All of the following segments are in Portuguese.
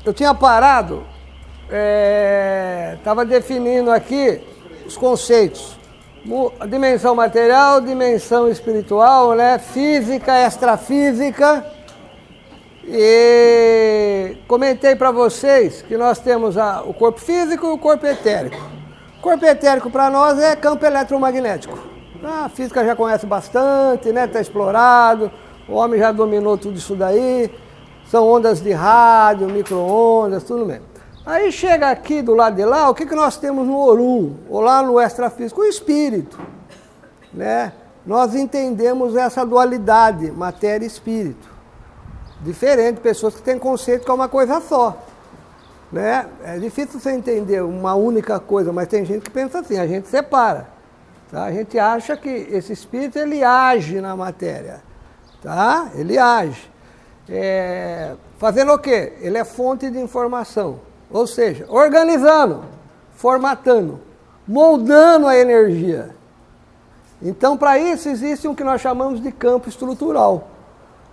eu tinha parado, estava definindo aqui os conceitos. A dimensão material, dimensão espiritual, né? Física, extrafísica. E comentei para vocês que nós temos o corpo físico e o corpo etérico. O corpo etérico para nós é campo eletromagnético. A física já conhece bastante, né? Está explorado, o homem já dominou tudo isso daí. São ondas de rádio, micro-ondas, tudo mesmo. Aí chega aqui do lado de lá, o que nós temos no Orum, ou lá no extrafísico? O espírito, né? Nós entendemos essa dualidade, matéria e espírito. Diferente de pessoas que têm conceito que é uma coisa só, né? É difícil você entender uma única coisa, mas tem gente que pensa assim, a gente separa, tá? A gente acha que esse espírito, ele age na matéria, tá? Ele age. Fazendo o quê? Ele é fonte de informação, ou seja, organizando, formatando, moldando a energia. Então, para isso, existe o que nós chamamos de campo estrutural,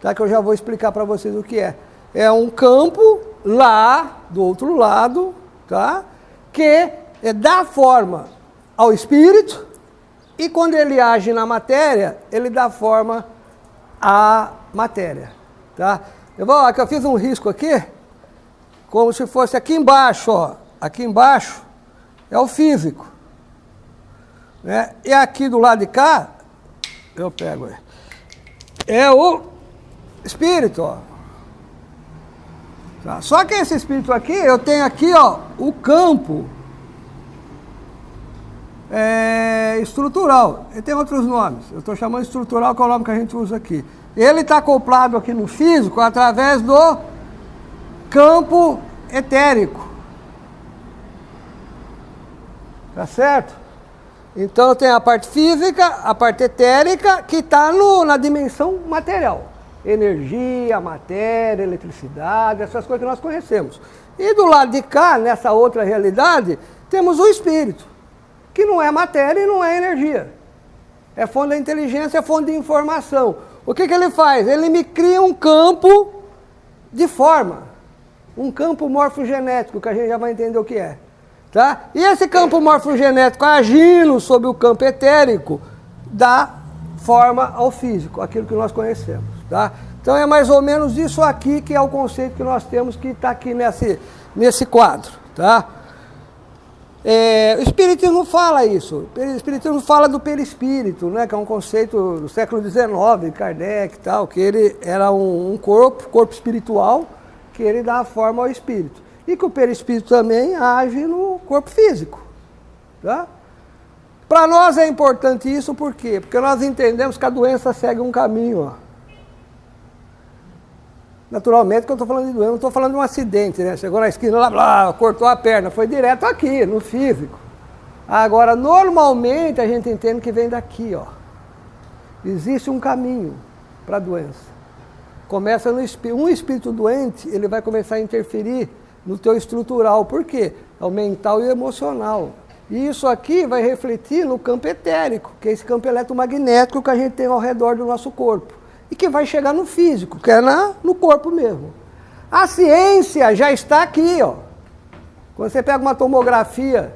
tá? Que eu já vou explicar para vocês o que é. É um campo lá, do outro lado, tá? Que dá forma ao espírito e quando ele age na matéria, ele dá forma à matéria, tá? Aqui eu fiz um risco aqui, como se fosse aqui embaixo, ó. Aqui embaixo é o físico, né? E aqui do lado de cá, eu pego aí, é o espírito, ó. Tá? Só que esse espírito aqui, eu tenho aqui, ó, o campo estrutural. Ele tem outros nomes. Eu estou chamando de estrutural, que é o nome que a gente usa aqui. Ele está acoplado aqui no físico através do campo etérico. Tá certo? Então tem a parte física, a parte etérica, que está na dimensão material. Energia, matéria, eletricidade, essas coisas que nós conhecemos. E do lado de cá, nessa outra realidade, temos o espírito, que não é matéria e não é energia. É fonte da inteligência, é fonte de informação. O que ele faz? Ele me cria um campo de forma, um campo morfogenético, que a gente já vai entender o que é. Tá? E esse campo morfogenético agindo sobre o campo etérico, dá forma ao físico, aquilo que nós conhecemos. Tá? Então é mais ou menos isso aqui que é o conceito que nós temos que está aqui nesse quadro. Tá? O Espiritismo fala isso. O Espiritismo fala do perispírito, né, que é um conceito do século XIX, Kardec e tal, que ele era um corpo espiritual, que ele dá forma ao espírito. E que o perispírito também age no corpo físico. Tá? Para nós é importante isso, por quê? Porque nós entendemos que a doença segue um caminho. Ó. Naturalmente que eu estou falando de doença, não estou falando de um acidente, né? Chegou na esquina, lá, cortou a perna, foi direto aqui, no físico. Agora, normalmente a gente entende que vem daqui, ó. Existe um caminho para a doença. Começa no espírito. Um espírito doente, ele vai começar a interferir no teu estrutural. Por quê? É o mental e o emocional. E isso aqui vai refletir no campo etérico, que é esse campo eletromagnético que a gente tem ao redor do nosso corpo. E que vai chegar no físico, que é no corpo mesmo. A ciência já está aqui, ó. Quando você pega uma tomografia,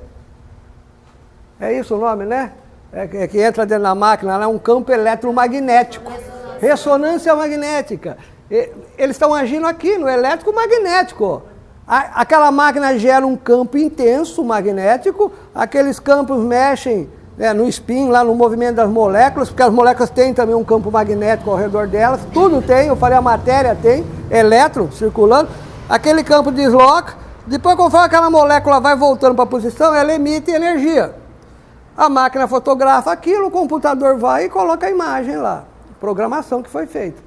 é isso o nome, né? É que entra dentro da máquina, é um campo eletromagnético. Ressonância magnética. Eles estão agindo aqui no elétrico magnético, ó. Aquela máquina gera um campo intenso magnético, aqueles campos mexem no spin, lá no movimento das moléculas, porque as moléculas têm também um campo magnético ao redor delas, tudo tem, eu falei, a matéria tem, elétron circulando, aquele campo desloca, depois conforme aquela molécula vai voltando para a posição, ela emite energia. A máquina fotografa aquilo, o computador vai e coloca a imagem lá, programação que foi feita.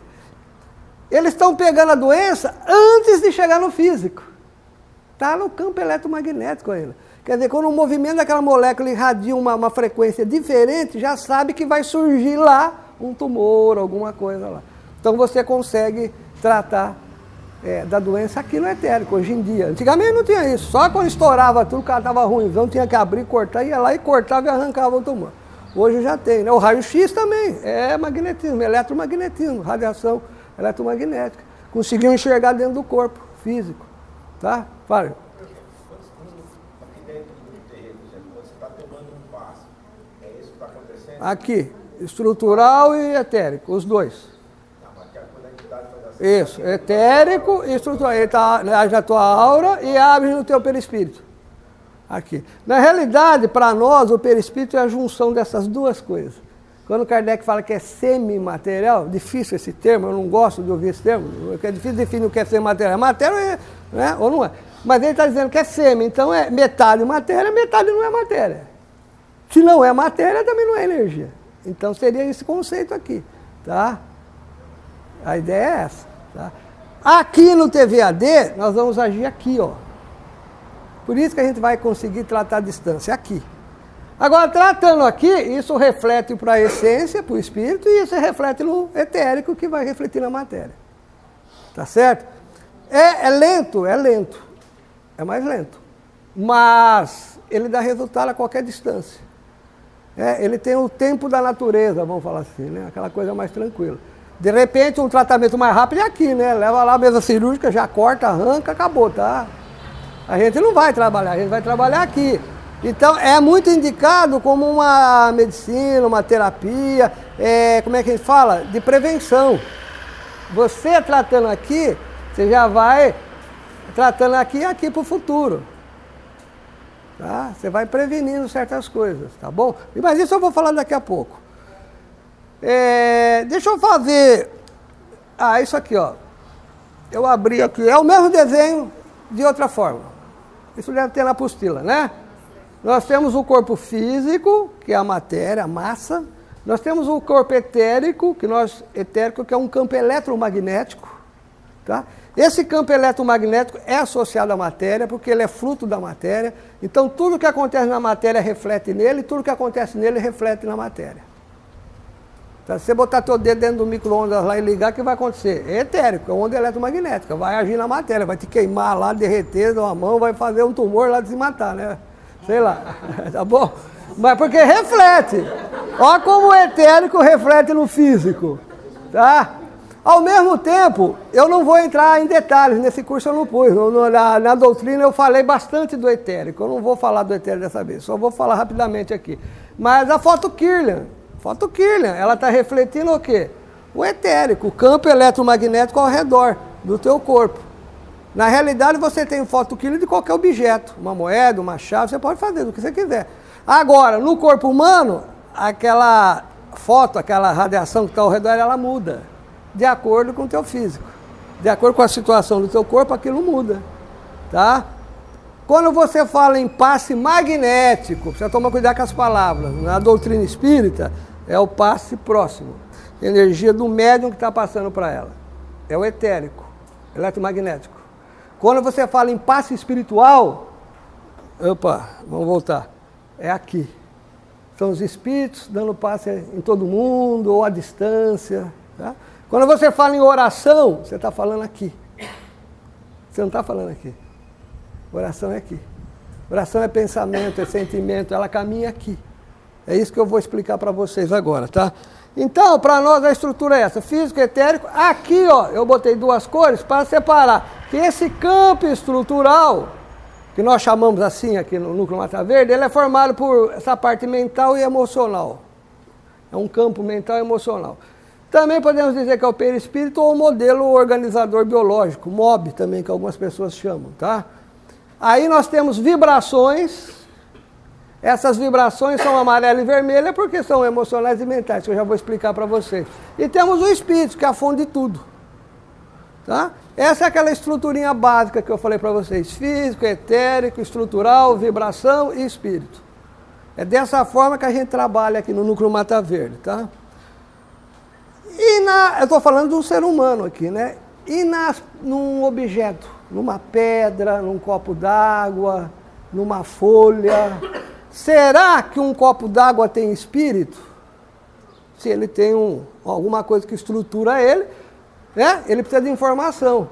Eles estão pegando a doença antes de chegar no físico. Está no campo eletromagnético ainda. Quer dizer, quando o movimento daquela molécula irradia uma frequência diferente, já sabe que vai surgir lá um tumor, alguma coisa lá. Então você consegue tratar da doença aqui no etérico, hoje em dia. Antigamente não tinha isso, só quando estourava tudo, o cara estava ruimzão, tinha que abrir, cortar, ia lá e cortava e arrancava o tumor. Hoje já tem, né? O raio-x também, é magnetismo, eletromagnetismo, radiação eletromagnética. Conseguiu enxergar dentro do corpo físico. tá? Fala. Aqui dentro do terreno, por exemplo, quando você está tomando um passo, é isso que está acontecendo? Aqui, estrutural e etérico, os dois. Mas que quando a entidade faz assim, Isso, etérico e estrutural. Ele age na tua aura e abre no teu perispírito. Aqui. Na realidade, para nós, o perispírito é a junção dessas duas coisas. Quando Kardec fala que é semimaterial, difícil esse termo, eu não gosto de ouvir esse termo, porque é difícil definir o que é semimaterial. Matéria é, né, ou não é. Mas ele está dizendo que é semi, então é metade matéria, metade não é matéria. Se não é matéria, também não é energia. Então seria esse conceito aqui, tá? A ideia é essa, tá? Aqui no TVAD, nós vamos agir aqui, ó. Por isso que a gente vai conseguir tratar a distância aqui. Agora, tratando aqui, isso reflete para a essência, para o espírito, e isso reflete no etérico, que vai refletir na matéria. Tá certo? É lento, é lento. É mais lento. Mas ele dá resultado a qualquer distância. Ele tem o tempo da natureza, vamos falar assim, né? Aquela coisa mais tranquila. De repente, um tratamento mais rápido é aqui, né? Leva lá a mesa cirúrgica, já corta, arranca, acabou, tá? A gente não vai trabalhar, a gente vai trabalhar aqui. Então, é muito indicado como uma medicina, uma terapia, como é que a gente fala? De prevenção. Você tratando aqui, você já vai tratando aqui e aqui para o futuro. Tá? Você vai prevenindo certas coisas, tá bom? Mas isso eu vou falar daqui a pouco. Deixa eu fazer... isso aqui, ó. Eu abri aqui, é o mesmo desenho de outra forma. Isso deve ter na apostila, né? Nós temos o corpo físico, que é a matéria, a massa. Nós temos o corpo etérico, etérico, que é um campo eletromagnético. Tá? Esse campo eletromagnético é associado à matéria, porque ele é fruto da matéria. Então, tudo que acontece na matéria reflete nele, e tudo que acontece nele reflete na matéria. Tá? Se você botar teu dedo dentro do micro-ondas lá e ligar, o que vai acontecer? É etérico, é onda eletromagnética, vai agir na matéria, vai te queimar lá, derreter uma mão, vai fazer um tumor lá de se matar, né? Sei lá, tá bom? Mas porque reflete. Olha como o etérico reflete no físico, tá? Ao mesmo tempo, eu não vou entrar em detalhes, nesse curso eu não pus, na doutrina eu falei bastante do etérico, eu não vou falar do etérico dessa vez, só vou falar rapidamente aqui. Mas a foto Kirlian, ela está refletindo o quê? O etérico, o campo eletromagnético ao redor do teu corpo. Na realidade, você tem foto Kirlian de qualquer objeto, uma moeda, uma chave, você pode fazer do que você quiser. Agora, no corpo humano, aquela foto, aquela radiação que está ao redor, ela muda, de acordo com o teu físico. De acordo com a situação do teu corpo, aquilo muda, tá? Quando você fala em passe magnético, precisa tomar cuidado com as palavras. Na doutrina espírita, é o passe próximo. Energia do médium que está passando para ela. É o etérico, eletromagnético. Quando você fala em passe espiritual, vamos voltar. É aqui. São os espíritos dando passe em todo mundo, ou à distância. Tá? Quando você fala em oração, você está falando aqui. Você não está falando aqui. Oração é aqui. Oração é pensamento, é sentimento, ela caminha aqui. É isso que eu vou explicar para vocês agora, tá? Então, para nós a estrutura é essa, físico, etérico. Aqui, ó, eu botei duas cores para separar. Que esse campo estrutural, que nós chamamos assim aqui no núcleo Mata Verde, ele é formado por essa parte mental e emocional. É um campo mental e emocional. Também podemos dizer que é o perispírito ou o modelo organizador biológico, MOB também, que algumas pessoas chamam, tá? Aí nós temos vibrações. Essas vibrações são amarela e vermelha porque são emocionais e mentais, que eu já vou explicar para vocês. E temos o espírito, que é a fonte de tudo. Tá? Essa é aquela estruturinha básica que eu falei para vocês. Físico, etérico, estrutural, vibração e espírito. É dessa forma que a gente trabalha aqui no Núcleo Mata Verde, tá? Eu estou falando de um ser humano aqui, né? Num objeto, numa pedra, num copo d'água, numa folha... Será que um copo d'água tem espírito? Se ele tem alguma coisa que estrutura ele, né? Ele precisa de informação.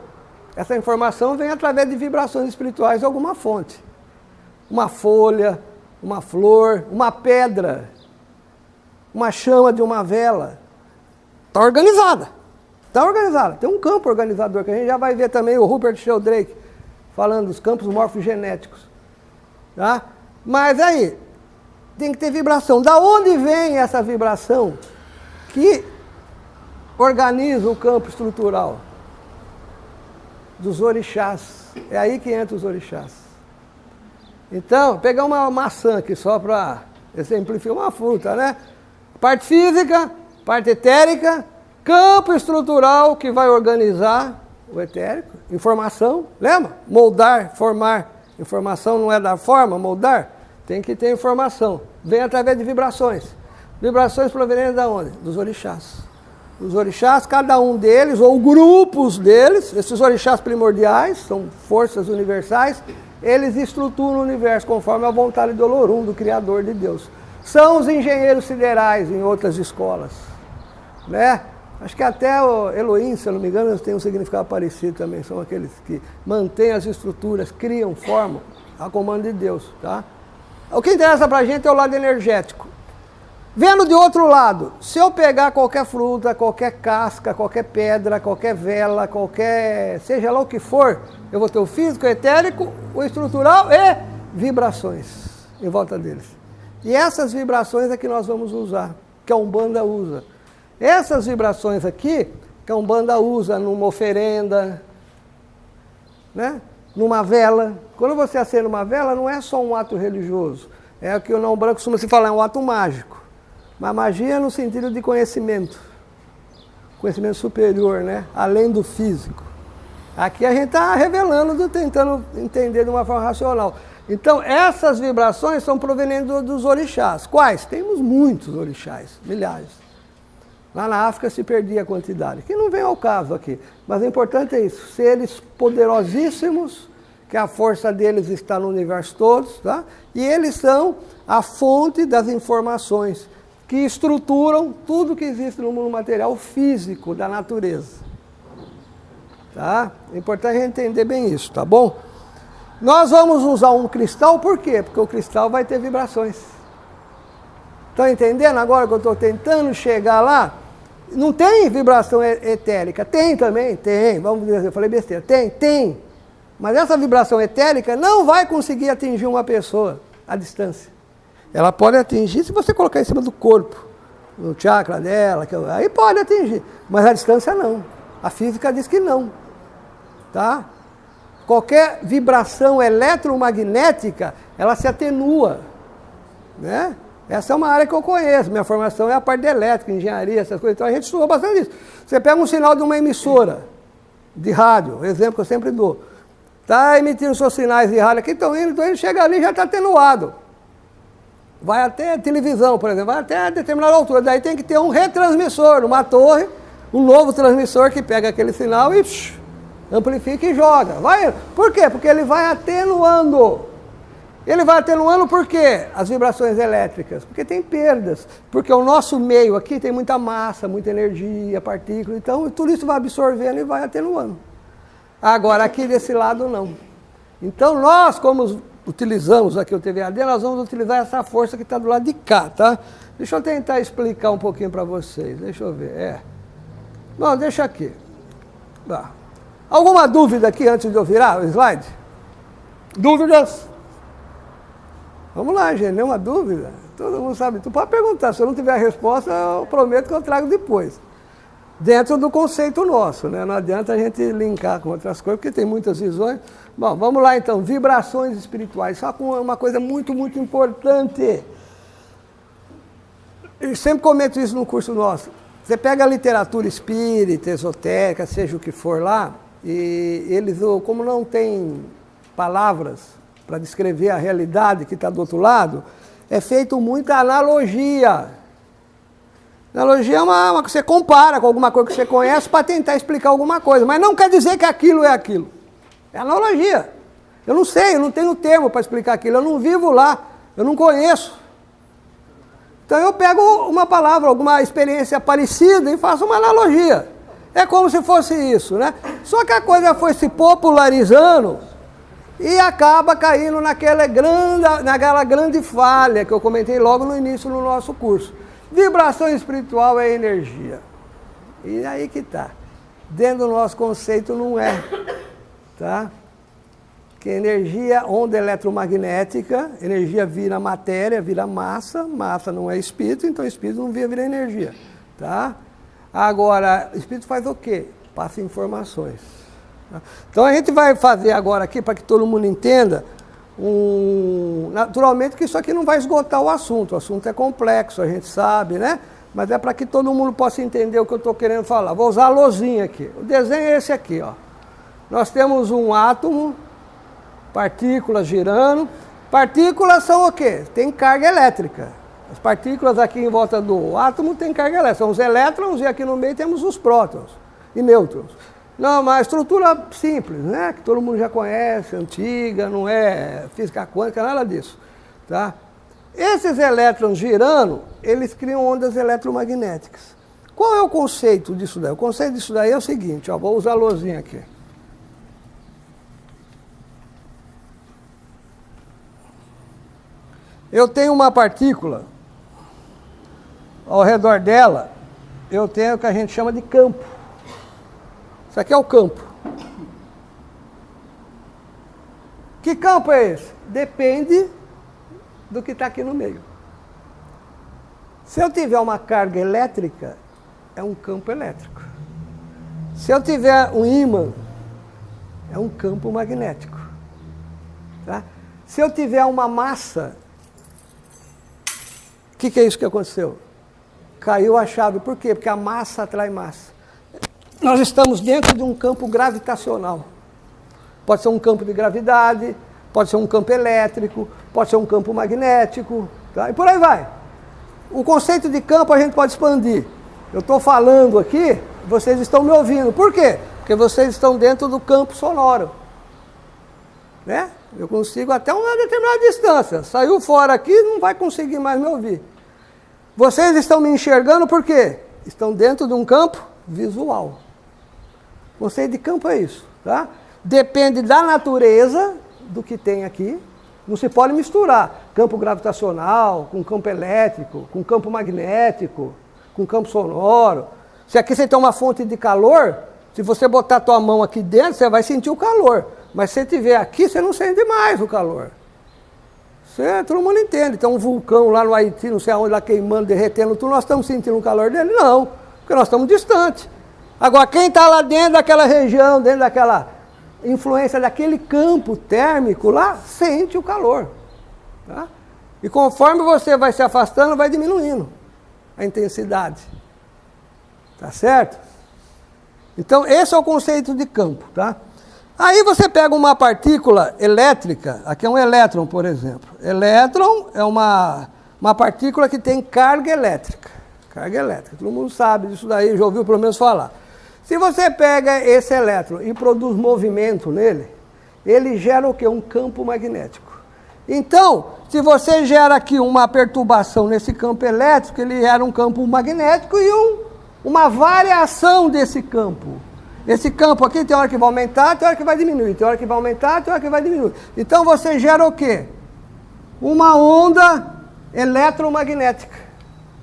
Essa informação vem através de vibrações espirituais de alguma fonte. Uma folha, uma flor, uma pedra, uma chama de uma vela. Está organizada. Está organizada. Tem um campo organizador que a gente já vai ver também, o Rupert Sheldrake. falando dos campos morfogenéticos. Tá? Mas aí, tem que ter vibração. Da onde vem essa vibração que organiza o campo estrutural? Dos orixás. É aí que entra os orixás. Então, pegar uma maçã aqui só para exemplificar, uma fruta, né? Parte física, parte etérica, campo estrutural que vai organizar o etérico, informação, lembra? Moldar, formar. Informação não é dar forma, moldar, tem que ter informação. Vem através de vibrações. Vibrações provenientes de onde? Dos orixás. Os orixás, cada um deles, ou grupos deles, esses orixás primordiais, são forças universais, eles estruturam o universo conforme a vontade do Olorum, do Criador de Deus. São os engenheiros siderais em outras escolas, né? Acho que até o Elohim, se eu não me engano, tem um significado parecido também. São aqueles que mantêm as estruturas, criam, formam, a comando de Deus, tá? O que interessa pra gente é o lado energético. Vendo de outro lado, se eu pegar qualquer fruta, qualquer casca, qualquer pedra, qualquer vela, qualquer... seja lá o que for, eu vou ter o físico, o etérico, o estrutural e vibrações em volta deles. E essas vibrações é que nós vamos usar, que a Umbanda usa. Essas vibrações aqui, que a Umbanda usa numa oferenda, né? Numa vela. Quando você acende uma vela, não é só um ato religioso. É o que o não branco costuma se falar, é um ato mágico. Mas magia no sentido de conhecimento. Conhecimento superior, né? Além do físico. Aqui a gente está revelando, tentando entender de uma forma racional. Então, essas vibrações são provenientes dos orixás. Quais? Temos muitos orixás, milhares. Lá na África se perdia a quantidade, que não vem ao caso aqui. Mas o importante é isso, seres poderosíssimos, que a força deles está no universo todo, tá? E eles são a fonte das informações que estruturam tudo que existe no mundo material físico da natureza. Tá? É importante a gente entender bem isso, tá bom? Nós vamos usar um cristal, por quê? Porque o cristal vai ter vibrações. Estão entendendo agora que eu estou tentando chegar lá? Não tem vibração etérica? Tem também? Tem. Vamos dizer, eu falei besteira. Tem. Mas essa vibração etérica não vai conseguir atingir uma pessoa à distância. Ela pode atingir se você colocar em cima do corpo, no chakra dela, aí pode atingir. Mas à distância não. A física diz que não. Tá? Qualquer vibração eletromagnética, ela se atenua, né? Essa é uma área que eu conheço, minha formação é a parte de elétrica, engenharia, essas coisas, então a gente estudou bastante isso. Você pega um sinal de uma emissora de rádio, exemplo que eu sempre dou, está emitindo seus sinais de rádio aqui, estão indo, chega ali e já está atenuado. Vai até a televisão, por exemplo, vai até determinada altura, daí tem que ter um retransmissor, uma torre, um novo transmissor que pega aquele sinal e amplifica e joga. Por quê? Porque ele vai atenuando. Ele vai atenuando por quê? As vibrações elétricas. Porque tem perdas. Porque o nosso meio aqui tem muita massa, muita energia, partícula. Então, tudo isso vai absorvendo e vai atenuando. Agora, aqui desse lado, não. Então, nós, como utilizamos aqui o TVAD, nós vamos utilizar essa força que está do lado de cá, tá? Deixa eu tentar explicar um pouquinho para vocês. Deixa eu ver. Bom, deixa aqui. Tá. Alguma dúvida aqui antes de eu virar o slide? Dúvidas? Vamos lá, gente, nenhuma dúvida? Todo mundo sabe. Tu pode perguntar, se eu não tiver a resposta, eu prometo que eu trago depois. Dentro do conceito nosso, né? Não adianta a gente linkar com outras coisas, porque tem muitas visões. Bom, vamos lá então, vibrações espirituais. Só com uma coisa muito, muito importante. Eu sempre comento isso no curso nosso. Você pega a literatura espírita, esotérica, seja o que for lá, e eles, como não tem palavras para descrever a realidade que está do outro lado, é feito muita analogia. Analogia é uma que você compara com alguma coisa que você conhece para tentar explicar alguma coisa, mas não quer dizer que aquilo é aquilo. É analogia. Eu não sei, eu não tenho termo para explicar aquilo, eu não vivo lá, eu não conheço. Então eu pego uma palavra, alguma experiência parecida e faço uma analogia. É como se fosse isso, né? Só que a coisa foi se popularizando e acaba caindo naquela grande falha que eu comentei logo no início do nosso curso. Vibração espiritual é energia. E aí que está. Dentro do nosso conceito não é. Tá? Que energia, onda eletromagnética, energia vira matéria, vira massa, massa não é espírito, então espírito não vira energia, tá? Agora, espírito faz o quê? Passa informações. Tá? Então a gente vai fazer agora aqui, para que todo mundo entenda, naturalmente que isso aqui não vai esgotar o assunto é complexo, a gente sabe, né? Mas é para que todo mundo possa entender o que eu estou querendo falar. Vou usar a lousinha aqui. O desenho é esse aqui, ó. Nós temos um átomo, partículas girando. Partículas são o quê? Tem carga elétrica. As partículas aqui em volta do átomo têm carga elétrica. São os elétrons e aqui no meio temos os prótons e nêutrons. Não, uma estrutura simples, né? Que todo mundo já conhece, antiga, não é física quântica, nada disso. Tá? Esses elétrons girando, eles criam ondas eletromagnéticas. Qual é o conceito disso daí? O conceito disso daí é o seguinte, ó, vou usar a lousinha aqui. Eu tenho uma partícula, ao redor dela, eu tenho o que a gente chama de campo. Isso aqui é o campo. Que campo é esse? Depende do que está aqui no meio. Se eu tiver uma carga elétrica, é um campo elétrico. Se eu tiver um ímã, é um campo magnético. Tá? Se eu tiver uma massa, o que é isso que aconteceu? Caiu a chave. Por quê? Porque a massa atrai massa. Nós estamos dentro de um campo gravitacional. Pode ser um campo de gravidade, pode ser um campo elétrico, pode ser um campo magnético, tá? E por aí vai. O conceito de campo a gente pode expandir. Eu estou falando aqui, vocês estão me ouvindo. Por quê? Porque vocês estão dentro do campo sonoro. Né? Eu consigo até uma determinada distância. Saiu fora aqui, não vai conseguir mais me ouvir. Vocês estão me enxergando por quê? Estão dentro de um campo visual. O conceito de campo é isso, tá? Depende da natureza do que tem aqui. Não se pode misturar campo gravitacional com campo elétrico, com campo magnético, com campo sonoro. Se aqui você tem uma fonte de calor, se você botar a tua mão aqui dentro, você vai sentir o calor. Mas se você estiver aqui, você não sente mais o calor. Todo mundo entende. Tem um vulcão lá no Haiti, não sei aonde, lá queimando, derretendo tudo, nós estamos sentindo o calor dele? Não, porque nós estamos distantes. Agora, quem está lá dentro daquela região, dentro daquela influência daquele campo térmico lá, sente o calor. Tá? E conforme você vai se afastando, vai diminuindo a intensidade. Tá certo? Então, esse é o conceito de campo. Tá? Aí você pega uma partícula elétrica, aqui é um elétron, por exemplo. Elétron é uma partícula que tem carga elétrica. Carga elétrica, todo mundo sabe disso daí, já ouviu pelo menos falar. Se você pega esse elétron e produz movimento nele, ele gera o quê? Um campo magnético. Então, se você gera aqui uma perturbação nesse campo elétrico, ele gera um campo magnético e uma variação desse campo. Esse campo aqui tem hora que vai aumentar, tem hora que vai diminuir, tem hora que vai aumentar, tem hora que vai diminuir. Então você gera o quê? Uma onda eletromagnética.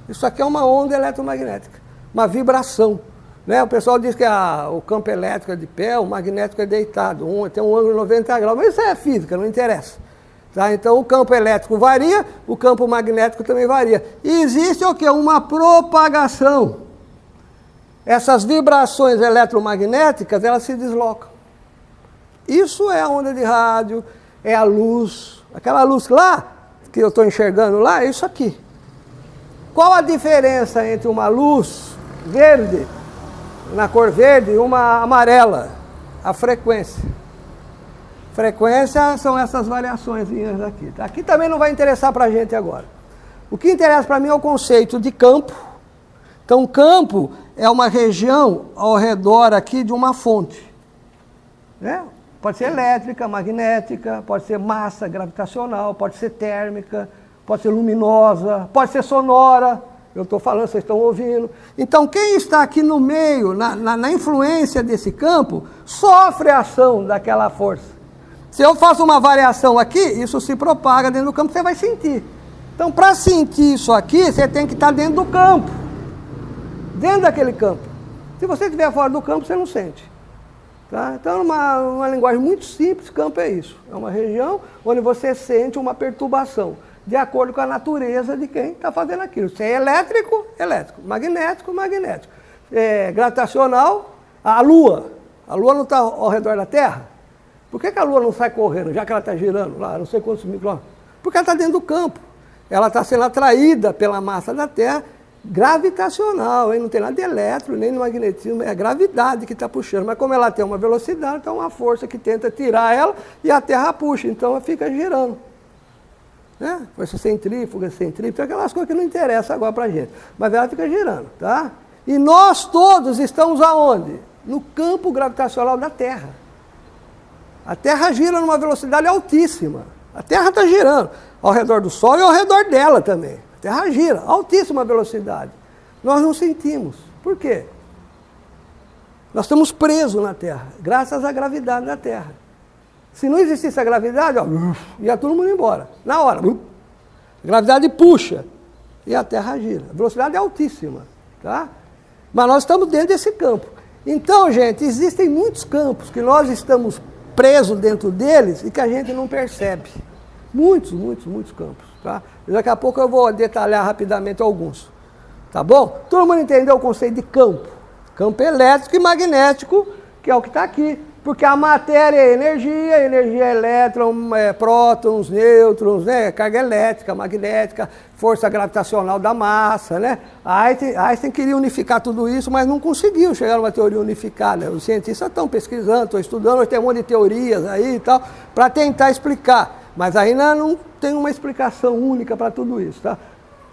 Isso aqui é uma onda eletromagnética, uma vibração. Né? O pessoal diz que o campo elétrico é de pé, o magnético é deitado, tem um ângulo de 90 graus, mas isso é física, não interessa. Tá? Então o campo elétrico varia, o campo magnético também varia. E existe o quê? Uma propagação. Essas vibrações eletromagnéticas, elas se deslocam. Isso é a onda de rádio, é a luz. Aquela luz lá, que eu estou enxergando lá, é isso aqui. Qual a diferença entre uma luz verde, na cor verde, e uma amarela? A frequência. Frequência são essas variações aqui. Aqui também não vai interessar para a gente agora. O que interessa para mim é o conceito de campo. Então, campo é uma região ao redor aqui de uma fonte. Né? Pode ser elétrica, magnética, pode ser massa gravitacional, pode ser térmica, pode ser luminosa, pode ser sonora. Eu estou falando, vocês estão ouvindo. Então, quem está aqui no meio, na influência desse campo, sofre a ação daquela força. Se eu faço uma variação aqui, isso se propaga dentro do campo, você vai sentir. Então, para sentir isso aqui, você tem que estar dentro do campo. Dentro daquele campo. Se você estiver fora do campo, você não sente. Tá? Então, uma linguagem muito simples, campo é isso. É uma região onde você sente uma perturbação, de acordo com a natureza de quem está fazendo aquilo. Se é elétrico, elétrico. Magnético, magnético. Gravitacional, a Lua. A Lua não está ao redor da Terra? Por que a Lua não sai correndo, já que ela está girando lá, não sei quantos micrômetros? Porque ela está dentro do campo. Ela está sendo atraída pela massa da Terra, gravitacional, hein? Não tem nada de elétrico, nem de magnetismo, é a gravidade que está puxando. Mas como ela tem uma velocidade, então é uma força que tenta tirar ela e a Terra puxa, então ela fica girando. Né? Força centrífuga, aquelas coisas que não interessam agora para a gente. Mas ela fica girando, tá? E nós todos estamos aonde? No campo gravitacional da Terra. A Terra gira numa velocidade altíssima. A Terra está girando ao redor do Sol e ao redor dela também. A Terra gira, altíssima velocidade. Nós não sentimos. Por quê? Nós estamos presos na Terra, graças à gravidade da Terra. Se não existisse a gravidade, ó, ia todo mundo embora. Na hora. A gravidade puxa e a Terra gira. A velocidade é altíssima. Tá? Mas nós estamos dentro desse campo. Então, gente, existem muitos campos que nós estamos presos dentro deles e que a gente não percebe. Muitos campos. Tá? Daqui a pouco eu vou detalhar rapidamente alguns. Tá bom? Todo mundo entendeu o conceito de campo? Campo elétrico e magnético, que é o que está aqui. Porque a matéria é energia é elétron, prótons, nêutrons, né? Carga elétrica, magnética, força gravitacional da massa, né? Einstein queria unificar tudo isso, mas não conseguiu chegar a uma teoria unificada. Os cientistas estão pesquisando, estão estudando, tem um monte de teorias aí e tal, para tentar explicar. Mas ainda não tem uma explicação única para tudo isso, tá?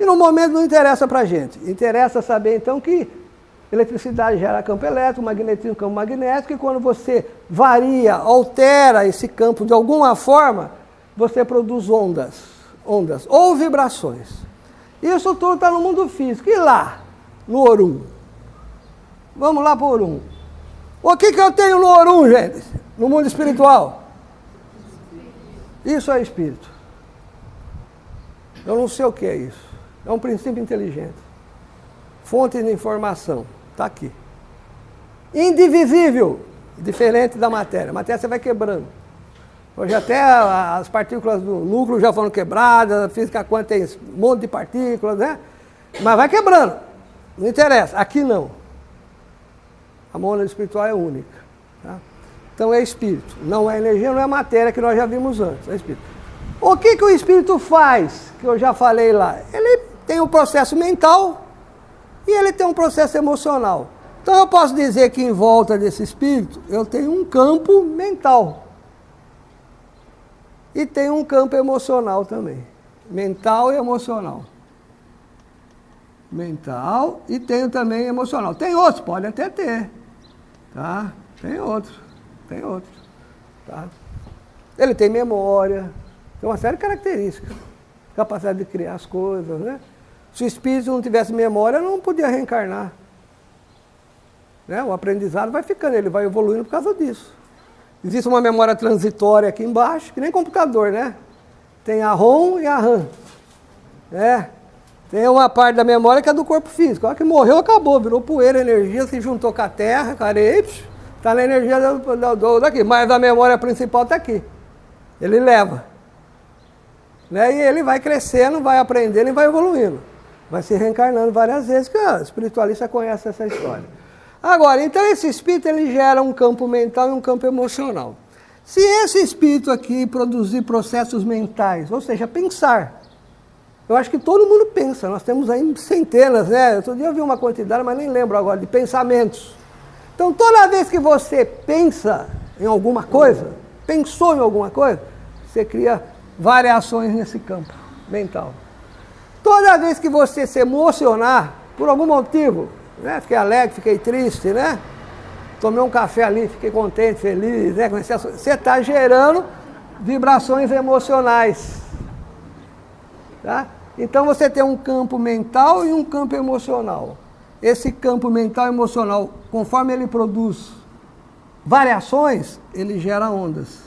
E no momento não interessa para a gente. Interessa saber, então, que eletricidade gera campo elétrico, magnetismo campo magnético, e quando você varia, altera esse campo de alguma forma, você produz ondas ou vibrações. Isso tudo está no mundo físico. E lá, no Orum? Vamos lá para o Orum. O que eu tenho no Orum, gente? No mundo espiritual? Isso é espírito. Eu não sei o que é isso. É um princípio inteligente. Fonte de informação. Está aqui. Indivisível, diferente da matéria. A matéria você vai quebrando. Hoje até as partículas do núcleo já foram quebradas, a física quântica tem um monte de partículas, né? Mas vai quebrando. Não interessa. Aqui não. A onda espiritual é única. Tá? Então é espírito. Não é energia, não é matéria, que nós já vimos antes. É espírito. O que o espírito faz? Que eu já falei lá. Ele tem um processo mental e ele tem um processo emocional. Então eu posso dizer que em volta desse espírito eu tenho um campo mental. E tem um campo emocional também. Mental e emocional. Mental e tenho também emocional. Tem outros, pode até ter. Tá? Tem outros. Tá? Ele tem memória, tem uma série de características. Capacidade de criar as coisas, né? Se o espírito não tivesse memória, não podia reencarnar. Né? O aprendizado vai ficando, ele vai evoluindo por causa disso. Existe uma memória transitória aqui embaixo, que nem computador, né? Tem a ROM e a RAM. Né? Tem uma parte da memória que é do corpo físico. A hora que morreu, acabou, virou poeira, energia, se juntou com a terra, está na energia daqui. Mas a memória principal está aqui. Ele leva. Né? E ele vai crescendo, vai aprendendo e vai evoluindo. Vai se reencarnando várias vezes, que a espiritualista conhece essa história. Agora, então esse espírito ele gera um campo mental e um campo emocional. Se esse espírito aqui produzir processos mentais, ou seja, pensar, eu acho que todo mundo pensa, nós temos aí centenas, né? Outro dia eu vi uma quantidade, mas nem lembro agora, de pensamentos. Então toda vez que você pensa em alguma coisa, pensou em alguma coisa, você cria variações nesse campo mental. Toda vez que você se emocionar, por algum motivo, né? Fiquei alegre, fiquei triste, né? Tomei um café ali, fiquei contente, feliz, né? Você está gerando vibrações emocionais. Tá? Então você tem um campo mental e um campo emocional. Esse campo mental e emocional, conforme ele produz variações, ele gera ondas.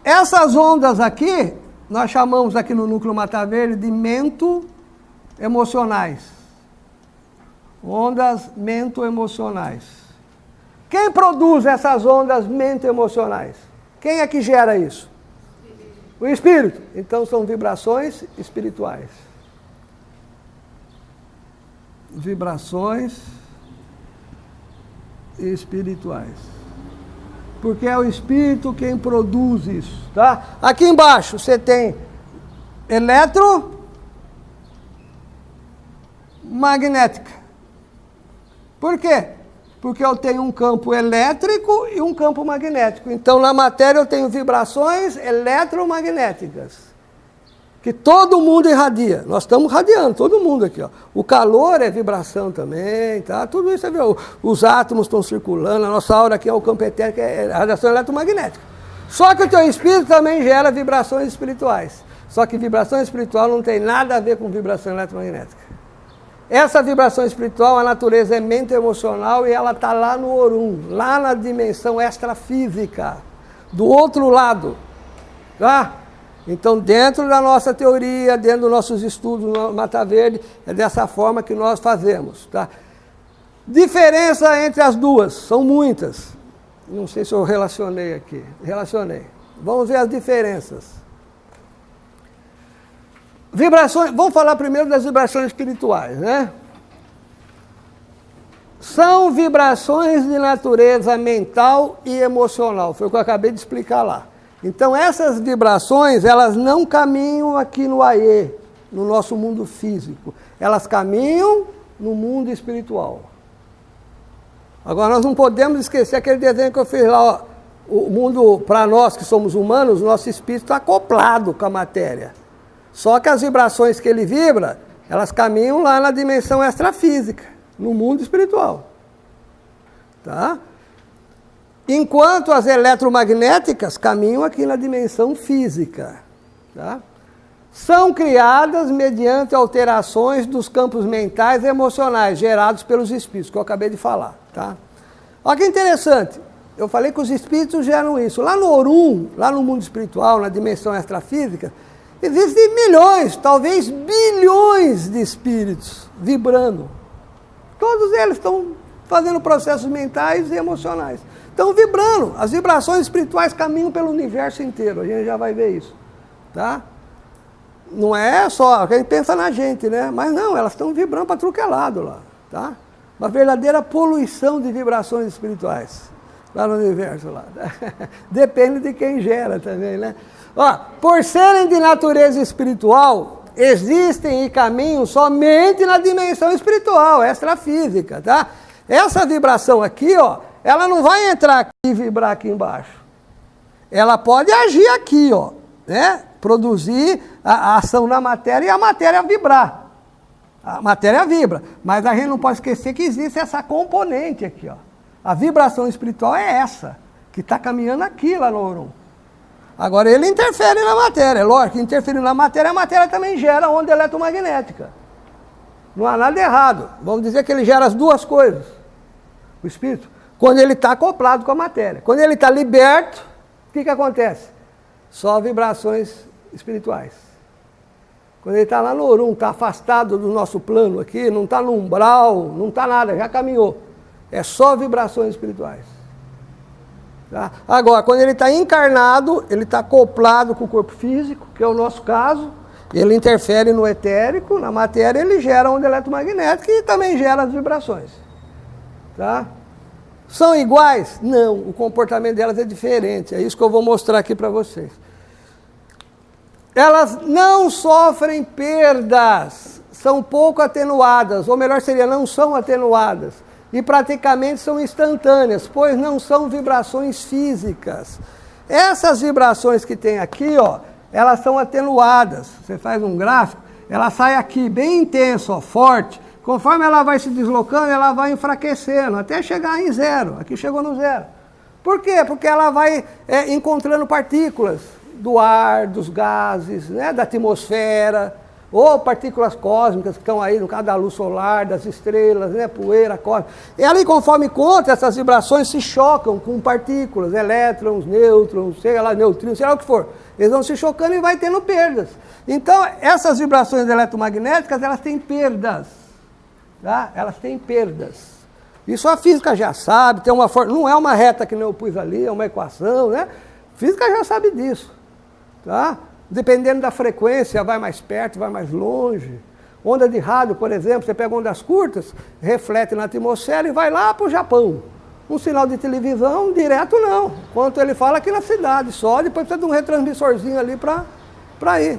Essas ondas aqui, nós chamamos aqui no núcleo Mata Verde de mento-emocionais. Ondas mento-emocionais. Quem produz essas ondas mente-emocionais? Quem é que gera isso? O espírito. Então são vibrações espirituais. Vibrações espirituais. Porque é o espírito quem produz isso, tá? Aqui embaixo você tem eletromagnética. Por quê? Porque eu tenho um campo elétrico e um campo magnético. Então, na matéria eu tenho vibrações eletromagnéticas, que todo mundo irradia. Nós estamos radiando, todo mundo aqui, ó. O calor é vibração também, tá? Tudo isso é os átomos estão circulando, a nossa aura aqui é o campo etérico, é radiação eletromagnética. Só que o teu espírito também gera vibrações espirituais. Só que vibração espiritual não tem nada a ver com vibração eletromagnética. Essa vibração espiritual, a natureza é mente emocional e ela está lá no Orum, lá na dimensão extrafísica, do outro lado, tá? Então, dentro da nossa teoria, dentro dos nossos estudos no Mata Verde, é dessa forma que nós fazemos, tá? Diferença entre as duas, são muitas. Não sei se eu relacionei aqui. Relacionei. Vamos ver as diferenças. Vibrações, vamos falar primeiro das vibrações espirituais, né? São vibrações de natureza mental e emocional, foi o que eu acabei de explicar lá. Então essas vibrações, elas não caminham aqui no AE, no nosso mundo físico. Elas caminham no mundo espiritual. Agora nós não podemos esquecer aquele desenho que eu fiz lá, ó. O mundo, para nós que somos humanos, o nosso espírito está acoplado com a matéria. Só que as vibrações que ele vibra, elas caminham lá na dimensão extrafísica, no mundo espiritual. Tá? Enquanto as eletromagnéticas caminham aqui na dimensão física. Tá? São criadas mediante alterações dos campos mentais e emocionais gerados pelos espíritos, que eu acabei de falar. Tá? Olha que interessante, eu falei que os espíritos geram isso. Lá no Orum, lá no mundo espiritual, na dimensão extrafísica, existem milhões, talvez bilhões de espíritos vibrando. Todos eles estão fazendo processos mentais e emocionais. Estão vibrando. As vibrações espirituais caminham pelo universo inteiro. A gente já vai ver isso. Tá? Não é só, a gente pensa na gente, né? Mas não, elas estão vibrando para tudo que é lado lá. Tá? Uma verdadeira poluição de vibrações espirituais lá no universo. Lá. Depende de quem gera também, né? Ó, por serem de natureza espiritual, existem e caminham somente na dimensão espiritual, extrafísica, tá? Essa vibração aqui, ó, ela não vai entrar aqui e vibrar aqui embaixo. Ela pode agir aqui, ó, né? Produzir a ação na matéria e a matéria vibrar. A matéria vibra, mas a gente não pode esquecer que existe essa componente aqui, ó. A vibração espiritual é essa, que está caminhando aqui lá no Orum. Agora, ele interfere na matéria, é lógico, interferindo na matéria, a matéria também gera onda eletromagnética. Não há nada errado. Vamos dizer que ele gera as duas coisas, o espírito, quando ele está acoplado com a matéria. Quando ele está liberto, o que acontece? Só vibrações espirituais. Quando ele está lá no Orum, está afastado do nosso plano aqui, não está no umbral, não está nada, já caminhou. É só vibrações espirituais. Tá? Agora, quando ele está encarnado, ele está acoplado com o corpo físico, que é o nosso caso, ele interfere no etérico, na matéria, ele gera onda eletromagnética e também gera as vibrações. Tá? São iguais? Não, o comportamento delas é diferente, é isso que eu vou mostrar aqui para vocês. Elas não sofrem perdas, são pouco atenuadas, ou melhor seria, não são atenuadas. E praticamente são instantâneas, pois não são vibrações físicas. Essas vibrações que tem aqui, ó, elas são atenuadas. Você faz um gráfico, ela sai aqui bem intensa, ó, forte. Conforme ela vai se deslocando, ela vai enfraquecendo, até chegar em zero. Aqui chegou no zero. Por quê? Porque ela vai encontrando partículas do ar, dos gases, né, da atmosfera, ou partículas cósmicas que estão aí no caso da luz solar, das estrelas, né, poeira cósmica. E ali, conforme conta, essas vibrações se chocam com partículas, elétrons, nêutrons, sei lá, neutrinos, sei lá o que for. Eles vão se chocando e vai tendo perdas. Então, essas vibrações eletromagnéticas, elas têm perdas. Tá? Elas têm perdas. Isso a física já sabe, tem uma forma, não é uma reta que nem eu pus ali, é uma equação, né? A física já sabe disso, tá? Dependendo da frequência, vai mais perto, vai mais longe. Onda de rádio, por exemplo, você pega ondas curtas, reflete na atmosfera e vai lá para o Japão. Um sinal de televisão, direto não. Quanto ele fala aqui na cidade, só depois precisa de um retransmissorzinho ali para ir.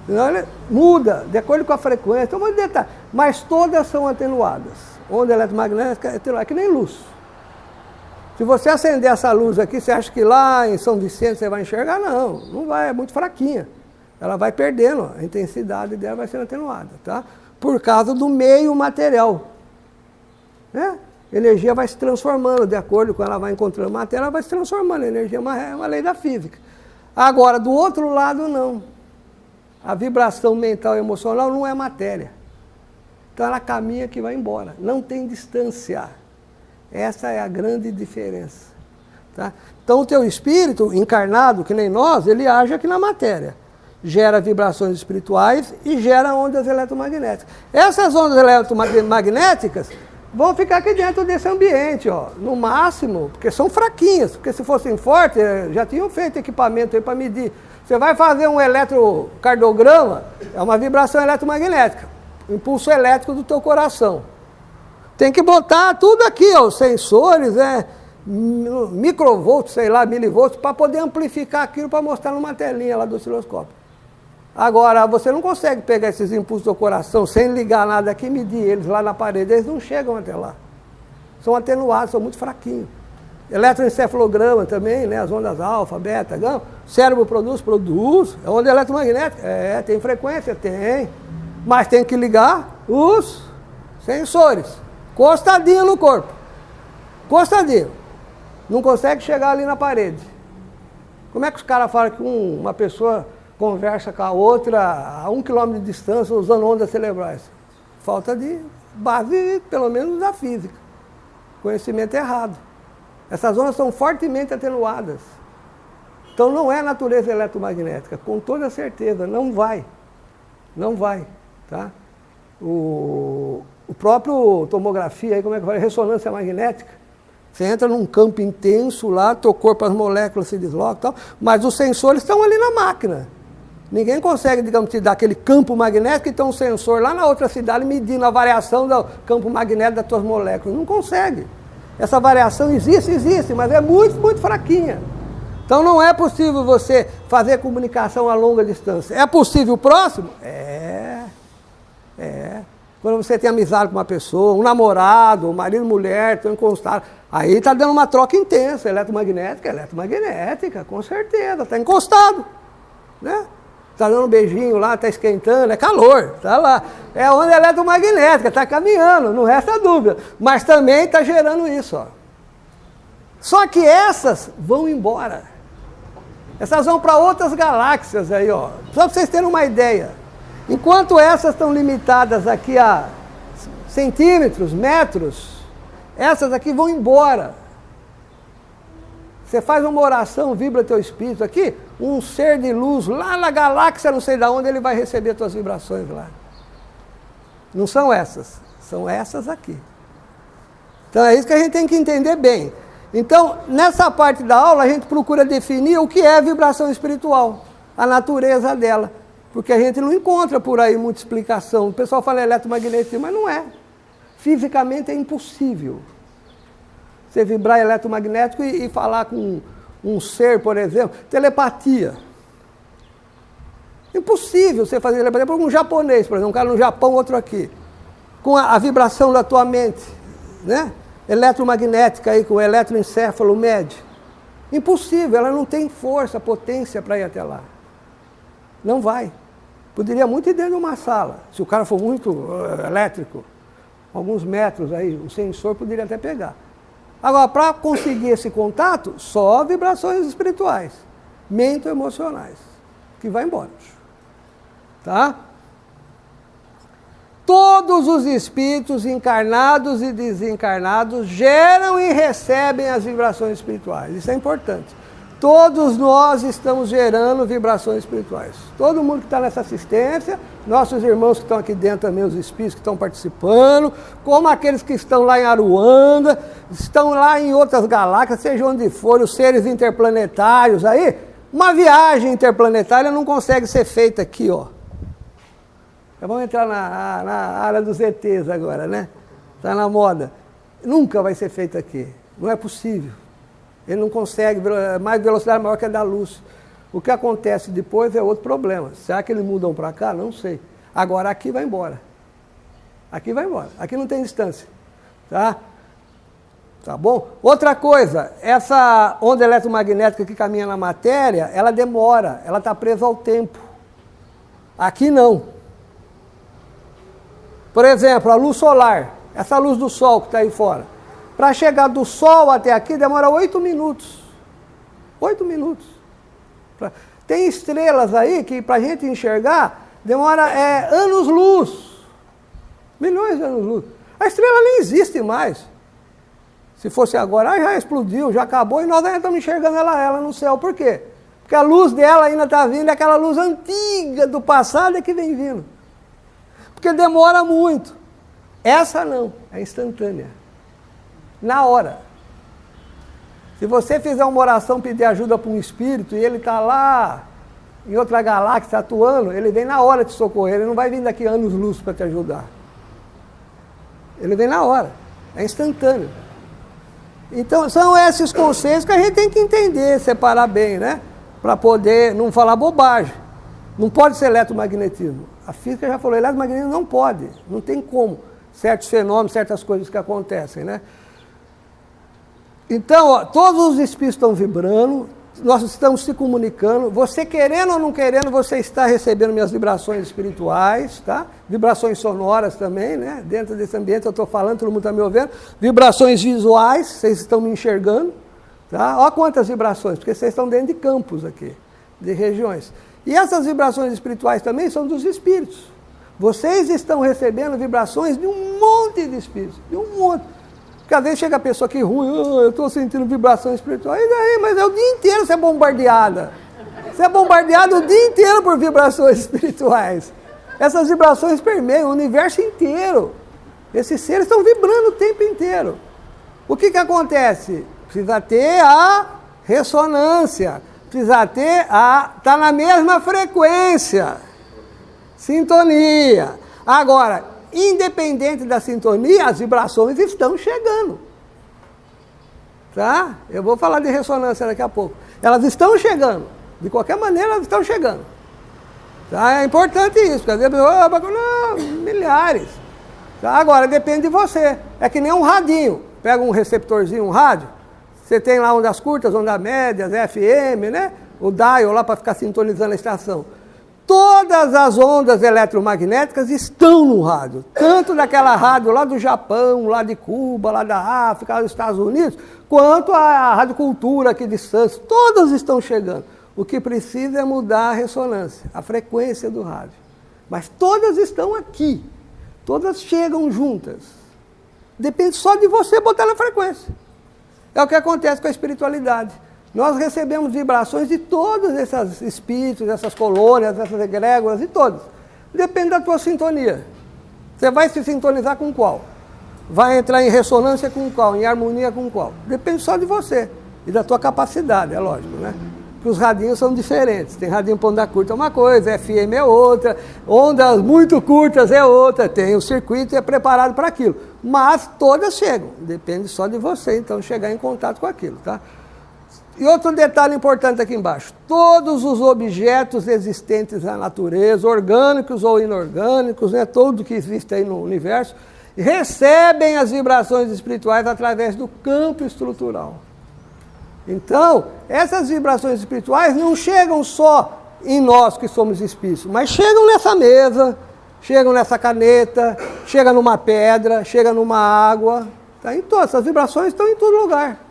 Senão ele muda, de acordo com a frequência, então, muito detalhe. Mas todas são atenuadas. Onda eletromagnética é atenuada, é que nem luz. Se você acender essa luz aqui, você acha que lá em São Vicente você vai enxergar? Não, não vai, é muito fraquinha. Ela vai perdendo, a intensidade dela vai sendo atenuada, tá? Por causa do meio material. Né? A energia vai se transformando, de acordo com ela vai encontrando matéria, ela vai se transformando. A energia é uma lei da física. Agora, do outro lado, não. A vibração mental e emocional não é matéria. Então ela caminha que vai embora. Não tem distância. Essa é a grande diferença. Tá? Então o teu espírito, encarnado, que nem nós, ele age aqui na matéria. Gera vibrações espirituais e gera ondas eletromagnéticas. Essas ondas eletromagnéticas vão ficar aqui dentro desse ambiente, ó, no máximo, porque são fraquinhas, porque se fossem fortes, já tinham feito equipamento aí para medir. Você vai fazer um eletrocardiograma, é uma vibração eletromagnética, impulso elétrico do teu coração. Tem que botar tudo aqui, ó, os sensores, microvolts, sei lá, milivolts, para poder amplificar aquilo para mostrar numa telinha lá do osciloscópio. Agora, você não consegue pegar esses impulsos do coração sem ligar nada aqui e medir eles lá na parede, eles não chegam até lá. São atenuados, são muito fraquinhos. Eletroencefalograma também, né? As ondas alfa, beta, gama. O cérebro produz. É onda eletromagnética? Tem frequência? Tem. Mas tem que ligar os sensores. Costadinho no corpo. Costadinho. Não consegue chegar ali na parede. Como é que os caras falam que uma pessoa conversa com a outra a 1 km de distância usando ondas cerebrais? Falta de base, pelo menos, da física. Conhecimento errado. Essas ondas são fortemente atenuadas. Então não é natureza eletromagnética, com toda certeza, não vai. Não vai. Tá? O próprio tomografia, aí, como é que eu falei, ressonância magnética, você entra num campo intenso lá, teu corpo, as moléculas se deslocam e tal, mas os sensores estão ali na máquina. Ninguém consegue, digamos, te dar aquele campo magnético e tem um sensor lá na outra cidade medindo a variação do campo magnético das tuas moléculas. Não consegue. Essa variação existe, mas é muito, muito fraquinha. Então não é possível você fazer comunicação a longa distância. É possível próximo? Quando você tem amizade com uma pessoa, um namorado, um marido, mulher, estão encostados, aí está dando uma troca intensa, eletromagnética, com certeza, está encostado, né? Está dando um beijinho lá, está esquentando, é calor, está lá. É onda eletromagnética, está caminhando, não resta dúvida. Mas também está gerando isso, ó. Só que essas vão embora. Essas vão para outras galáxias aí, ó. Só para vocês terem uma ideia. Enquanto essas estão limitadas aqui a centímetros, metros, essas aqui vão embora. Você faz uma oração, vibra teu espírito aqui, um ser de luz lá na galáxia, não sei de onde, ele vai receber tuas vibrações lá. Não são essas aqui. Então é isso que a gente tem que entender bem. Então, nessa parte da aula, a gente procura definir o que é vibração espiritual, a natureza dela. Porque a gente não encontra por aí muita explicação. O pessoal fala eletromagnetismo, mas não é. Fisicamente é impossível. Você vibrar eletromagnético e falar com um ser, por exemplo, telepatia. Impossível você fazer telepatia com um japonês, por exemplo, um cara no Japão, outro aqui. Com a vibração da tua mente, né? Eletromagnética aí, com o eletroencefalo médio. Impossível, ela não tem força, potência para ir até lá. Não vai. Poderia muito ir dentro de uma sala. Se o cara for muito elétrico, alguns metros aí, o sensor poderia até pegar. Agora, para conseguir esse contato, só vibrações espirituais, mento-emocionais, que vai embora. Tá? Todos os espíritos encarnados e desencarnados geram e recebem as vibrações espirituais. Isso é importante. todos nós estamos gerando vibrações espirituais. Todo mundo que está nessa assistência, nossos irmãos que estão aqui dentro também, os espíritos que estão participando, como aqueles que estão lá em Aruanda, estão lá em outras galáxias, seja onde for, os seres interplanetários aí. Uma viagem interplanetária não consegue ser feita aqui, ó. Vamos entrar na área dos ETs agora, né? Está na moda. Nunca vai ser feita aqui. Não é possível. Ele não consegue, mais velocidade maior que a da luz. O que acontece depois é outro problema. Será que eles mudam para cá? Não sei. Agora aqui vai embora. Aqui vai embora. Aqui não tem distância. Tá? Tá bom? Outra coisa, essa onda eletromagnética que caminha na matéria, ela demora, ela está presa ao tempo. Aqui não. Por exemplo, a luz solar, essa luz do sol que está aí fora. Para chegar do sol até aqui demora 8 minutos. 8 minutos. Tem estrelas aí que para a gente enxergar demora anos-luz. Milhões de anos-luz. A estrela nem existe mais. Se fosse agora, já explodiu, já acabou e nós ainda estamos enxergando ela no céu. Por quê? Porque a luz dela ainda está vindo, é aquela luz antiga do passado é que vem vindo. Porque demora muito. Essa não, é instantânea. Na hora. Se você fizer uma oração, pedir ajuda para um espírito, e ele está lá, em outra galáxia, atuando, ele vem na hora te socorrer, ele não vai vir daqui anos-luz para te ajudar. Ele vem na hora, é instantâneo. Então, são esses conceitos que a gente tem que entender, separar bem, né? Para poder não falar bobagem. Não pode ser eletromagnetismo. A física já falou, eletromagnetismo não pode, não tem como. Certos fenômenos, certas coisas que acontecem, né? Então, ó, todos os espíritos estão vibrando, nós estamos se comunicando, você querendo ou não querendo, você está recebendo minhas vibrações espirituais, tá? Vibrações sonoras também, né? Dentro desse ambiente eu estou falando, todo mundo está me ouvindo. Vibrações visuais, vocês estão me enxergando, tá? Olha quantas vibrações, porque vocês estão dentro de campos aqui, de regiões. E essas vibrações espirituais também são dos espíritos. Vocês estão recebendo vibrações de um monte de espíritos, de um monte. Porque às vezes chega a pessoa aqui ruim, eu estou sentindo vibrações espirituais, e daí, mas é o dia inteiro você é bombardeada. Você é bombardeado o dia inteiro por vibrações espirituais. Essas vibrações permeiam o universo inteiro. Esses seres estão vibrando o tempo inteiro. O que acontece? Precisa ter a ressonância, precisa ter está na mesma frequência. Sintonia. Agora, independente da sintonia, as vibrações estão chegando. Tá? Eu vou falar de ressonância daqui a pouco. Elas estão chegando. De qualquer maneira, elas estão chegando. Tá? É importante isso, porque às vezes, não, milhares. Tá? Agora, depende de você. É que nem um radinho. Pega um receptorzinho, um rádio. Você tem lá ondas curtas, ondas médias, FM, né? O dial lá para ficar sintonizando a estação. Todas as ondas eletromagnéticas estão no rádio, tanto daquela rádio lá do Japão, lá de Cuba, lá da África, lá dos Estados Unidos, quanto a Rádio Cultura aqui de Santos, todas estão chegando. O que precisa é mudar a ressonância, a frequência do rádio. Mas todas estão aqui, todas chegam juntas. Depende só de você botar na frequência. É o que acontece com a espiritualidade. Nós recebemos vibrações de todos esses espíritos, essas colônias, essas egrégoras, de todos. Depende da tua sintonia. Você vai se sintonizar com qual? Vai entrar em ressonância com qual? Em harmonia com qual? Depende só de você e da tua capacidade, é lógico, né? Porque os radinhos são diferentes. Tem radinho para onda curta é uma coisa, FM é outra, ondas muito curtas é outra. Tem o circuito e é preparado para aquilo. Mas todas chegam. Depende só de você, então, chegar em contato com aquilo, tá? E outro detalhe importante aqui embaixo, todos os objetos existentes na natureza, orgânicos ou inorgânicos, né, tudo que existe aí no universo, recebem as vibrações espirituais através do campo estrutural. Então, essas vibrações espirituais não chegam só em nós que somos espíritos, mas chegam nessa mesa, chegam nessa caneta, chegam numa pedra, chegam numa água, tá? Então, essas vibrações estão em todo lugar.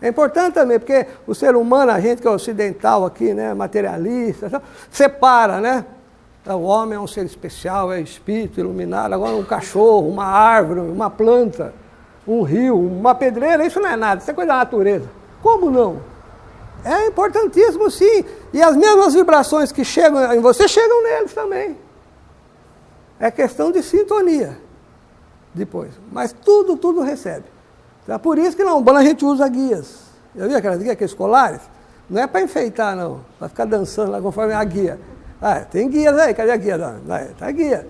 É importante também, porque o ser humano, a gente que é ocidental aqui, né, materialista, separa, né? O homem é um ser especial, é espírito iluminado, agora um cachorro, uma árvore, uma planta, um rio, uma pedreira, isso não é nada, isso é coisa da natureza. Como não? É importantíssimo, sim. E as mesmas vibrações que chegam em você, chegam neles também. É questão de sintonia, depois. Mas tudo recebe. É por isso que na Umbanda a gente usa guias. Já viu aquelas guias, aqueles colares? Não é para enfeitar, não. Para ficar dançando lá conforme a guia. Ah, tem guias aí, cadê a guia? Tá a guia.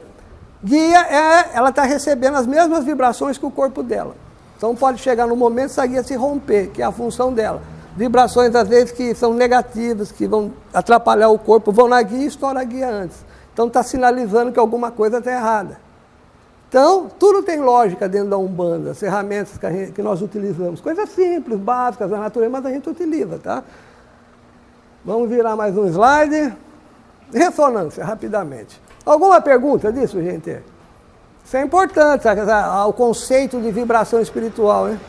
Guia, ela está recebendo as mesmas vibrações que o corpo dela. Então pode chegar no momento essa guia se romper, que é a função dela. Vibrações, às vezes, que são negativas, que vão atrapalhar o corpo, vão na guia e estouram a guia antes. Então está sinalizando que alguma coisa está errada. Então, tudo tem lógica dentro da Umbanda, as ferramentas que nós utilizamos. Coisas simples, básicas da natureza, mas a gente utiliza, tá? Vamos virar mais um slide. Ressonância, rapidamente. Alguma pergunta disso, gente? Isso é importante, o conceito de vibração espiritual, né?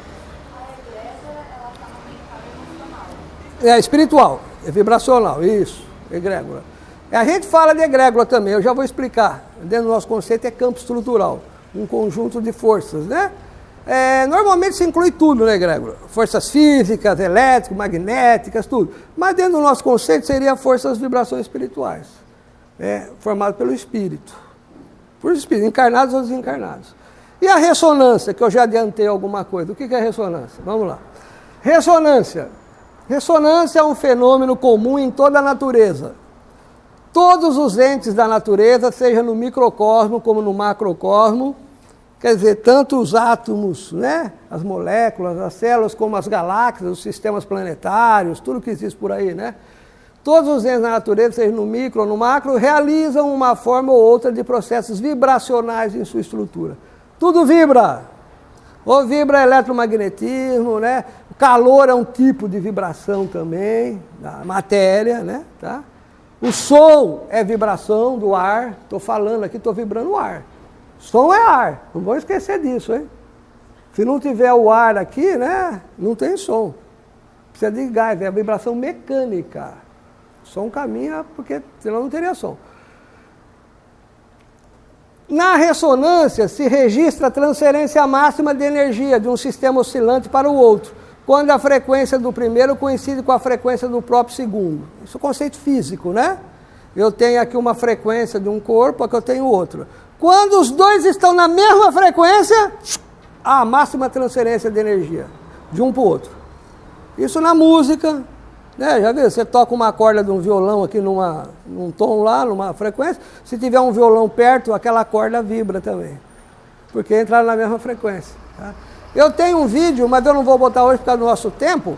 É espiritual, é vibracional, isso, egrégora. A gente fala de egrégora também, eu já vou explicar. Dentro do nosso conceito é campo estrutural, um conjunto de forças, né? Normalmente se inclui tudo na egrégora. Forças físicas, elétricas, magnéticas, tudo. Mas dentro do nosso conceito seria forças vibrações espirituais, formado pelo espírito. Por espírito, encarnados ou desencarnados. E a ressonância, que eu já adiantei alguma coisa. O que é ressonância? Vamos lá. Ressonância. Ressonância é um fenômeno comum em toda a natureza. Todos os entes da natureza, seja no microcosmo como no macrocosmo, quer dizer, tanto os átomos, né, as moléculas, as células, como as galáxias, os sistemas planetários, tudo que existe por aí, né? Todos os entes da natureza, seja no micro ou no macro, realizam uma forma ou outra de processos vibracionais em sua estrutura. Tudo vibra. Ou vibra eletromagnetismo, né? O calor é um tipo de vibração também, da matéria, né? Tá? O som é vibração do ar. Estou falando aqui, estou vibrando o ar. Som é ar, não vou esquecer disso, hein? Se não tiver o ar aqui, né? Não tem som. Precisa de gás, é a vibração mecânica. O som caminha, porque senão não teria som. Na ressonância se registra a transferência máxima de energia de um sistema oscilante para o outro, quando a frequência do primeiro coincide com a frequência do próprio segundo. Isso é um conceito físico, né? Eu tenho aqui uma frequência de um corpo, aqui eu tenho outro. Quando os dois estão na mesma frequência, há a máxima transferência de energia, de um para o outro. Isso na música, né? Já viu? Você toca uma corda de um violão aqui num tom lá, numa frequência, se tiver um violão perto, aquela corda vibra também, porque entraram na mesma frequência. Tá? Eu tenho um vídeo, mas eu não vou botar hoje por causa do nosso tempo,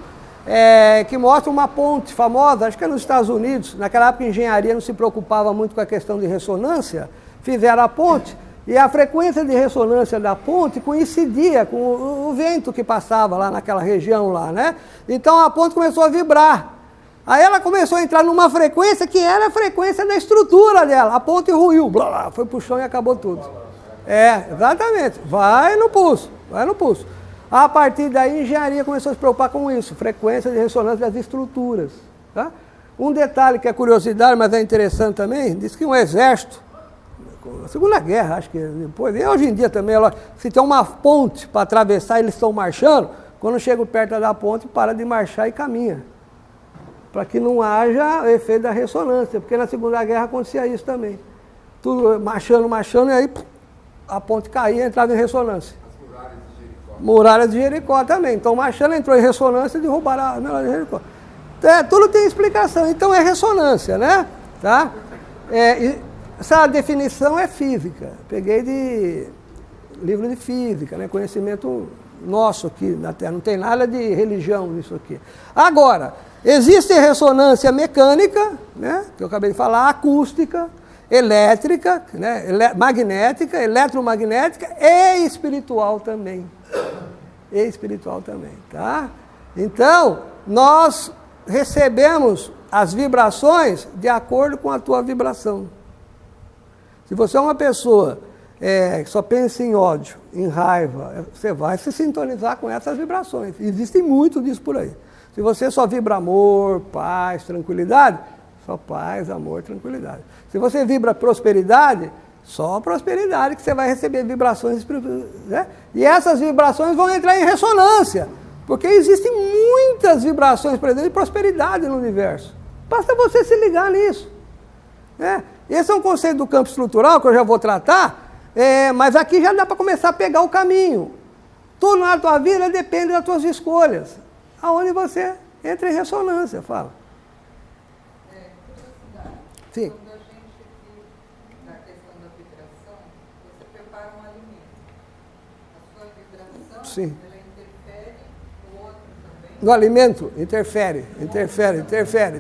que mostra uma ponte famosa, acho que é nos Estados Unidos. Naquela época a engenharia não se preocupava muito com a questão de ressonância, fizeram a ponte, e a frequência de ressonância da ponte coincidia com o vento que passava lá naquela região lá, né? Então a ponte começou a vibrar. Aí ela começou a entrar numa frequência que era a frequência da estrutura dela. A ponte ruiu, blá, blá, foi pro chão e acabou tudo. Exatamente. Vai no pulso, vai no pulso. A partir daí a engenharia começou a se preocupar com isso, frequência de ressonância das estruturas. Tá? Um detalhe que é curiosidade, mas é interessante também, diz que um exército, na Segunda Guerra, acho que depois, e hoje em dia também, se tem uma ponte para atravessar, eles estão marchando, quando chegam perto da ponte, para de marchar e caminha. Para que não haja efeito da ressonância, porque na Segunda Guerra acontecia isso também. Tudo marchando, e aí a ponte caía e entrava em ressonância. As muralhas de Jericó. Muralhas de Jericó também. Então marchando, entrou em ressonância e derrubaram a muralha de Jericó. Tudo tem explicação, então é ressonância, né? Tá? Essa definição é física, peguei de livro de física, né? Conhecimento nosso aqui na Terra, não tem nada de religião nisso aqui. Agora, existe ressonância mecânica, né? Que eu acabei de falar, acústica, elétrica, né? Magnética, eletromagnética e espiritual também. Tá? Então, nós recebemos as vibrações de acordo com a tua vibração. Se você é uma pessoa que só pensa em ódio, em raiva, você vai se sintonizar com essas vibrações. Existem muito disso por aí. Se você só vibra amor, paz, tranquilidade, só paz, amor, tranquilidade. Se você vibra prosperidade, só prosperidade que você vai receber vibrações, né? E essas vibrações vão entrar em ressonância Porque existem muitas vibrações presentes de prosperidade no universo. Basta você se ligar nisso. Né? Esse é um conceito do campo estrutural que eu já vou tratar, mas aqui já dá para começar a pegar o caminho. Tudo na tua vida depende das tuas escolhas. Aonde você entra em ressonância, fala. Sim. Quando a gente viu na questão da vibração, você prepara um alimento. A sua vibração, Sim. ela interfere no outro também. No alimento, interfere.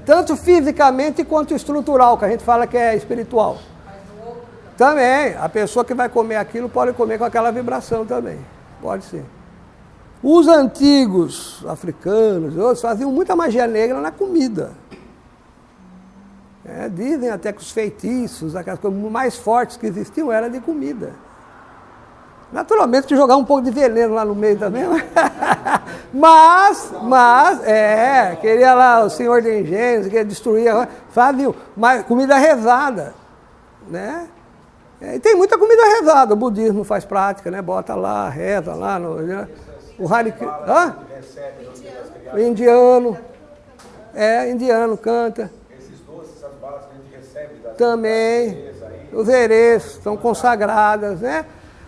Tanto fisicamente quanto estrutural, que a gente fala que é espiritual. Mas no outro Também, a pessoa que vai comer aquilo pode comer com aquela vibração também. Pode ser. Os antigos africanos, outros, faziam muita magia negra na comida. Dizem até que os feitiços, aquelas coisas mais fortes que existiam, eram de comida. Naturalmente que jogar um pouco de veneno lá no meio também. Mas, queria lá o senhor de engenhos, queria destruir, faziam, mas comida rezada, né? E tem muita comida rezada, o budismo faz prática, né? Bota lá, reza lá, o Hare Krishna, o indiano, indiano canta. Esses doces, essas balas que a gente recebe das Também, os herês são consagradas, né?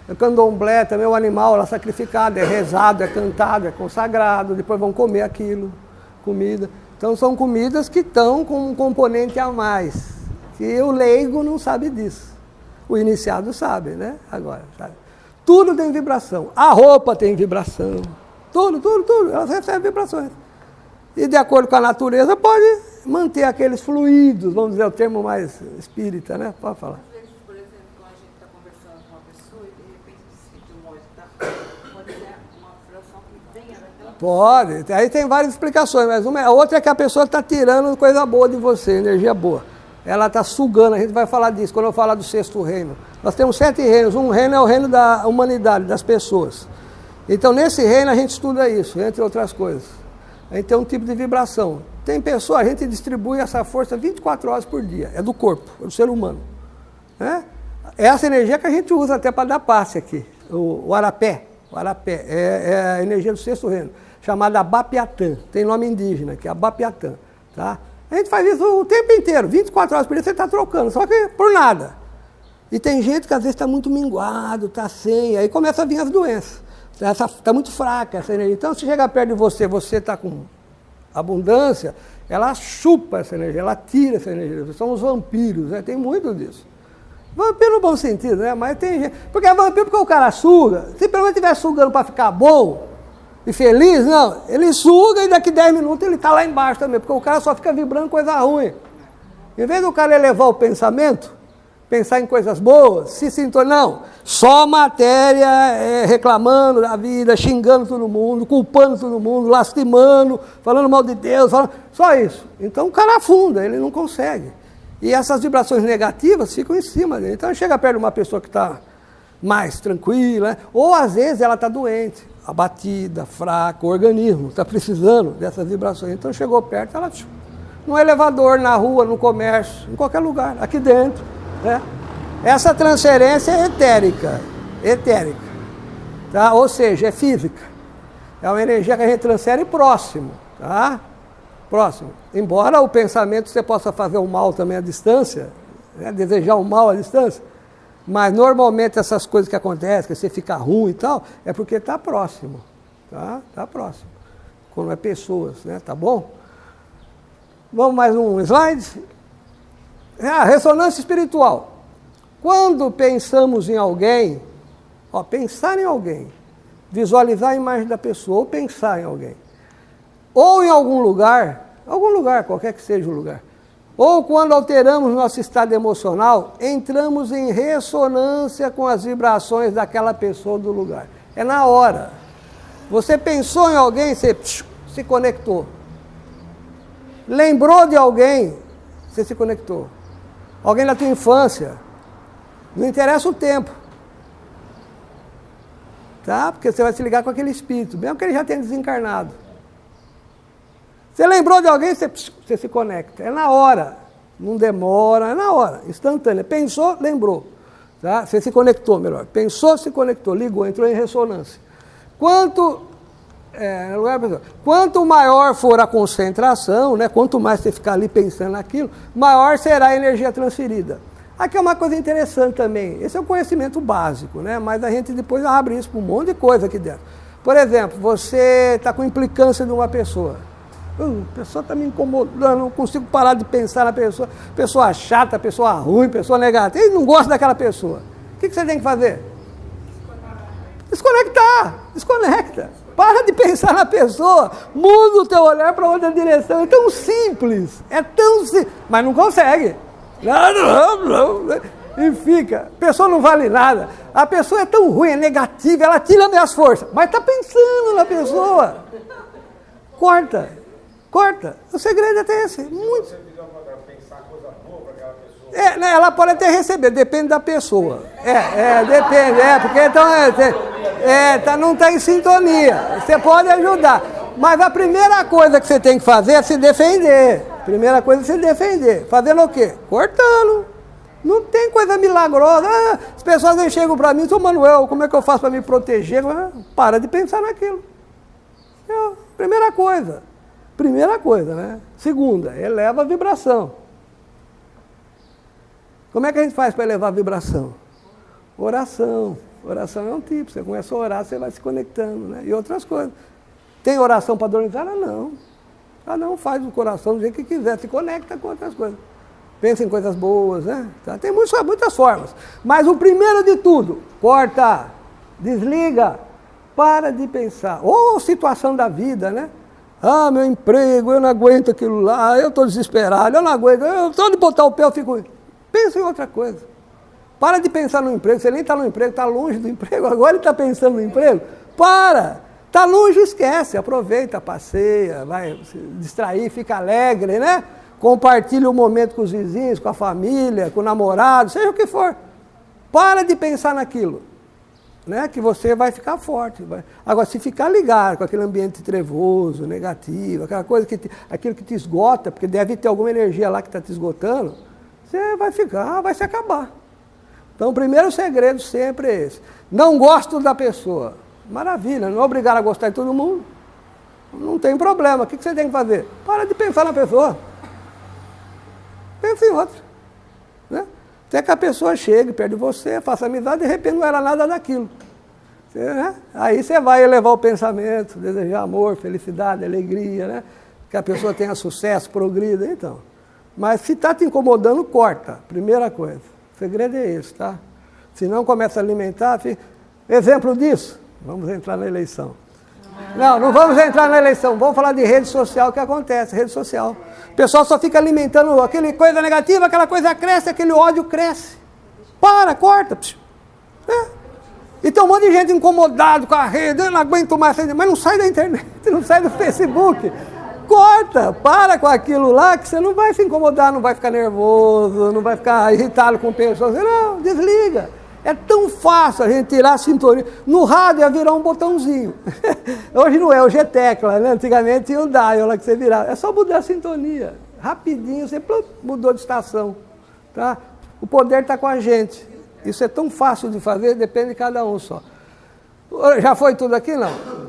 O candomblé também, o animal lá sacrificado, é rezado, é cantado, é consagrado, depois vão comer aquilo, comida. Então são comidas que estão com um componente a mais, que o leigo não sabe disso. O iniciado sabe, né? Agora, sabe? Tudo tem vibração. A roupa tem vibração. Tudo. Elas recebem vibrações. E de acordo com a natureza, pode manter aqueles fluidos, vamos dizer o termo mais espírita, né? Pode falar. Às vezes, por exemplo, quando a gente está conversando com uma pessoa e de repente sente um mal-estar, pode ser uma vibração que venha daquela pessoa. Pode. Aí tem várias explicações, mas a outra é que a pessoa está tirando coisa boa de você, energia boa. Ela está sugando, a gente vai falar disso quando eu falar do 6º reino. Nós temos 7 reinos, um reino é o reino da humanidade, das pessoas. Então nesse reino a gente estuda isso, entre outras coisas. A gente tem um tipo de vibração. Tem pessoa, a gente distribui essa força 24 horas por dia, é do corpo, é do ser humano. Né? É essa energia que a gente usa até para dar passe aqui, o arapé. O arapé é a energia do 6º reino, chamada Abapiatã, tem nome indígena, que é Abapiatã. Tá? A gente faz isso o tempo inteiro, 24 horas por dia você está trocando, só que por nada. E tem gente que às vezes está muito minguado, está sem, aí começa a vir as doenças. Está muito fraca essa energia. Então, se chegar perto de você, você está com abundância, ela chupa essa energia, ela tira essa energia. São os vampiros, né? Tem muito disso. Vampiro no bom sentido, né? Mas tem gente... Porque é vampiro porque o cara suga. Se pelo menos estiver sugando para ficar bom e feliz, não. Ele suga e daqui 10 minutos ele está lá embaixo também, porque o cara só fica vibrando coisa ruim. Em vez do cara elevar o pensamento, pensar em coisas boas, se sintonizar, não, só matéria reclamando da vida, xingando todo mundo, culpando todo mundo, lastimando, falando mal de Deus, só isso. Então o cara afunda, ele não consegue. E essas vibrações negativas ficam em cima dele. Então chega perto de uma pessoa que está mais tranquila, né? Ou às vezes ela está doente, abatida, fraca, o organismo está precisando dessas vibrações. Então chegou perto, ela no elevador, na rua, no comércio, em qualquer lugar, aqui dentro. Né? Essa transferência é etérica, tá? Ou seja, é física. É uma energia que a gente transfere próximo, tá? Próximo. Embora o pensamento você possa fazer o mal também à distância, né? Desejar o mal à distância, mas normalmente essas coisas que acontecem, que você fica ruim e tal, é porque está próximo, tá? Está próximo. Quando é pessoas, né? Tá bom? Vamos mais um slide? Ressonância espiritual. Quando pensamos em alguém, pensar em alguém, visualizar a imagem da pessoa, ou pensar em alguém, ou em algum lugar, qualquer que seja o lugar, ou quando alteramos nosso estado emocional, entramos em ressonância com as vibrações daquela pessoa do lugar. É na hora. Você pensou em alguém, você se conectou. Lembrou de alguém, você se conectou. Alguém da tua infância, não interessa o tempo, tá? Porque você vai se ligar com aquele espírito, mesmo que ele já tenha desencarnado. Você lembrou de alguém, você se conecta, é na hora, não demora, é na hora, instantânea. Pensou, lembrou, tá? Você se conectou, melhor. Pensou, se conectou, ligou, entrou em ressonância. Quanto Quanto maior for a concentração, né, quanto mais você ficar ali pensando naquilo, maior será a energia transferida. Aqui é uma coisa interessante também, esse é o conhecimento básico, né, mas a gente depois abre isso para um monte de coisa aqui dentro. Por exemplo, você está com implicância de uma pessoa. A pessoa está me incomodando, não consigo parar de pensar na pessoa. Pessoa chata, pessoa ruim, pessoa negativa. Ele não gosta daquela pessoa. O que você tem que fazer? Desconectar. Desconecta. Para de pensar na pessoa. Muda o teu olhar para outra direção. É tão simples. É tão simples. Mas não consegue. Não. E fica. A pessoa não vale nada. A pessoa é tão ruim, é negativa, ela tira minhas forças. Mas está pensando na pessoa. Corta. O segredo é esse. Muito. Se você fizer uma pensar coisa boa para aquela pessoa. Né, ela pode até receber, depende da pessoa. Depende, porque então não está em sintonia. Você pode ajudar. Mas a primeira coisa que você tem que fazer é se defender. Primeira coisa é se defender. Fazendo o quê? Cortando. Não tem coisa milagrosa. As pessoas chegam para mim, São Manuel, como é que eu faço para me proteger? Para de pensar naquilo. Primeira coisa, né? Segunda, eleva a vibração. Como é que a gente faz para elevar a vibração? Oração. Oração é um tipo, você começa a orar, você vai se conectando, né? E outras coisas. Tem oração para padronizada? Não. Cada um faz o coração do jeito que quiser, se conecta com outras coisas. Pensa em coisas boas, né? Tá? Tem muitas formas. Mas o primeiro de tudo, corta, desliga, para de pensar. Ou situação da vida, né? Ah, meu emprego, eu não aguento aquilo lá, eu estou desesperado, eu não aguento, só de botar o pé eu fico... Pensa em outra coisa. Para de pensar no emprego, você nem está no emprego, está longe do emprego, agora ele está pensando no emprego. Para! Está longe, esquece, aproveita, passeia, vai se distrair, fica alegre, né? Compartilha o momento com os vizinhos, com a família, com o namorado, seja o que for. Para de pensar naquilo. Né, que você vai ficar forte. Agora, se ficar ligado com aquele ambiente trevoso, negativo, aquilo que te esgota, porque deve ter alguma energia lá que está te esgotando, você vai se acabar. Então, o primeiro segredo sempre é esse. Não gosto da pessoa. Maravilha, não é obrigado a gostar de todo mundo. Não tem problema. O que você tem que fazer? Para de pensar na pessoa. Pensa em outra. Né? Até que a pessoa chegue perto de você, faça amizade, de repente não era nada daquilo. Né? Aí você vai elevar o pensamento, desejar amor, felicidade, alegria, né? Que a pessoa tenha sucesso, progrida, então. Mas se está te incomodando, corta. Primeira coisa. O segredo é esse, tá? Se não começa a alimentar, fica... Exemplo disso, vamos entrar na eleição. Não vamos entrar na eleição, vamos falar de rede social, o que acontece, rede social. O pessoal só fica alimentando aquela coisa negativa, aquela coisa cresce, aquele ódio cresce. Corta. E tem um monte de gente incomodado com a rede, eu não aguento mais, mas não sai da internet, não sai do Facebook. Corta, para com aquilo lá, que você não vai se incomodar, não vai ficar nervoso, não vai ficar irritado com pessoas. Não, desliga. É tão fácil a gente tirar a sintonia. No rádio ia virar um botãozinho. Hoje não é, hoje é tecla, né? Antigamente tinha o dial lá que você virava. É só mudar a sintonia. Rapidinho, você mudou de estação. Tá? O poder está com a gente. Isso é tão fácil de fazer, depende de cada um só. Já foi tudo aqui? Não.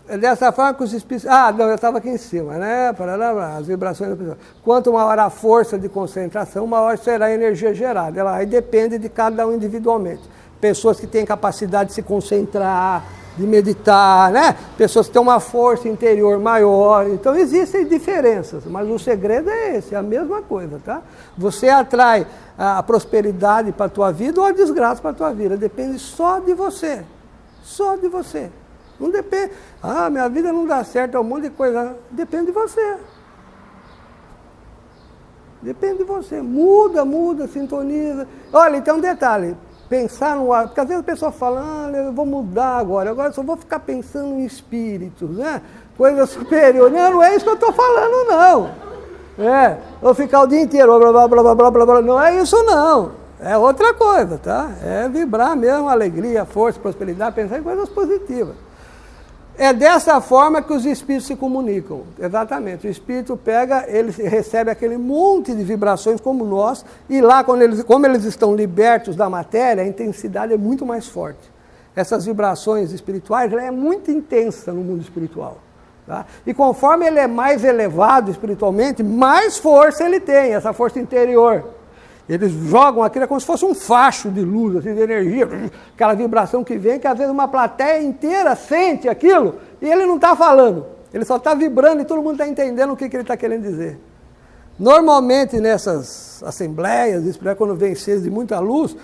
É dessa forma que os espíritos... eu estava aqui em cima, né? As vibrações da pessoa. Quanto maior a força de concentração, maior será a energia gerada. Aí depende de cada um individualmente. Pessoas que têm capacidade de se concentrar, de meditar, né? Pessoas que têm uma força interior maior. Então existem diferenças, mas o segredo é esse, é a mesma coisa, tá? Você atrai a prosperidade para a tua vida ou a desgraça para a tua vida. Depende só de você. Só de você. Não depende. Minha vida não dá certo, é um monte de coisa. Depende de você. Depende de você. Muda, sintoniza. Olha, então um detalhe. Pensar no ar. Porque às vezes a pessoa fala, eu vou mudar agora eu só vou ficar pensando em espíritos, né? Coisa superior. Não é isso que eu estou falando, não. Vou ficar o dia inteiro, blá, blá, blá, blá, blá, blá. Não é isso, não. É outra coisa, tá? É vibrar mesmo, alegria, força, prosperidade, pensar em coisas positivas. É dessa forma que os espíritos se comunicam, exatamente. O espírito pega, ele recebe aquele monte de vibrações como nós, e lá, como eles estão libertos da matéria, a intensidade é muito mais forte. essas vibrações espirituais, ela é muito intensa no mundo espiritual. Tá? E conforme ele é mais elevado espiritualmente, mais força ele tem, essa força interior. Eles jogam aquilo como se fosse um facho de luz, assim, de energia, aquela vibração que vem, que às vezes uma plateia inteira sente aquilo, e ele não está falando, ele só está vibrando e todo mundo está entendendo o que ele está querendo dizer. Normalmente nessas assembleias, quando vem seres de muita luz,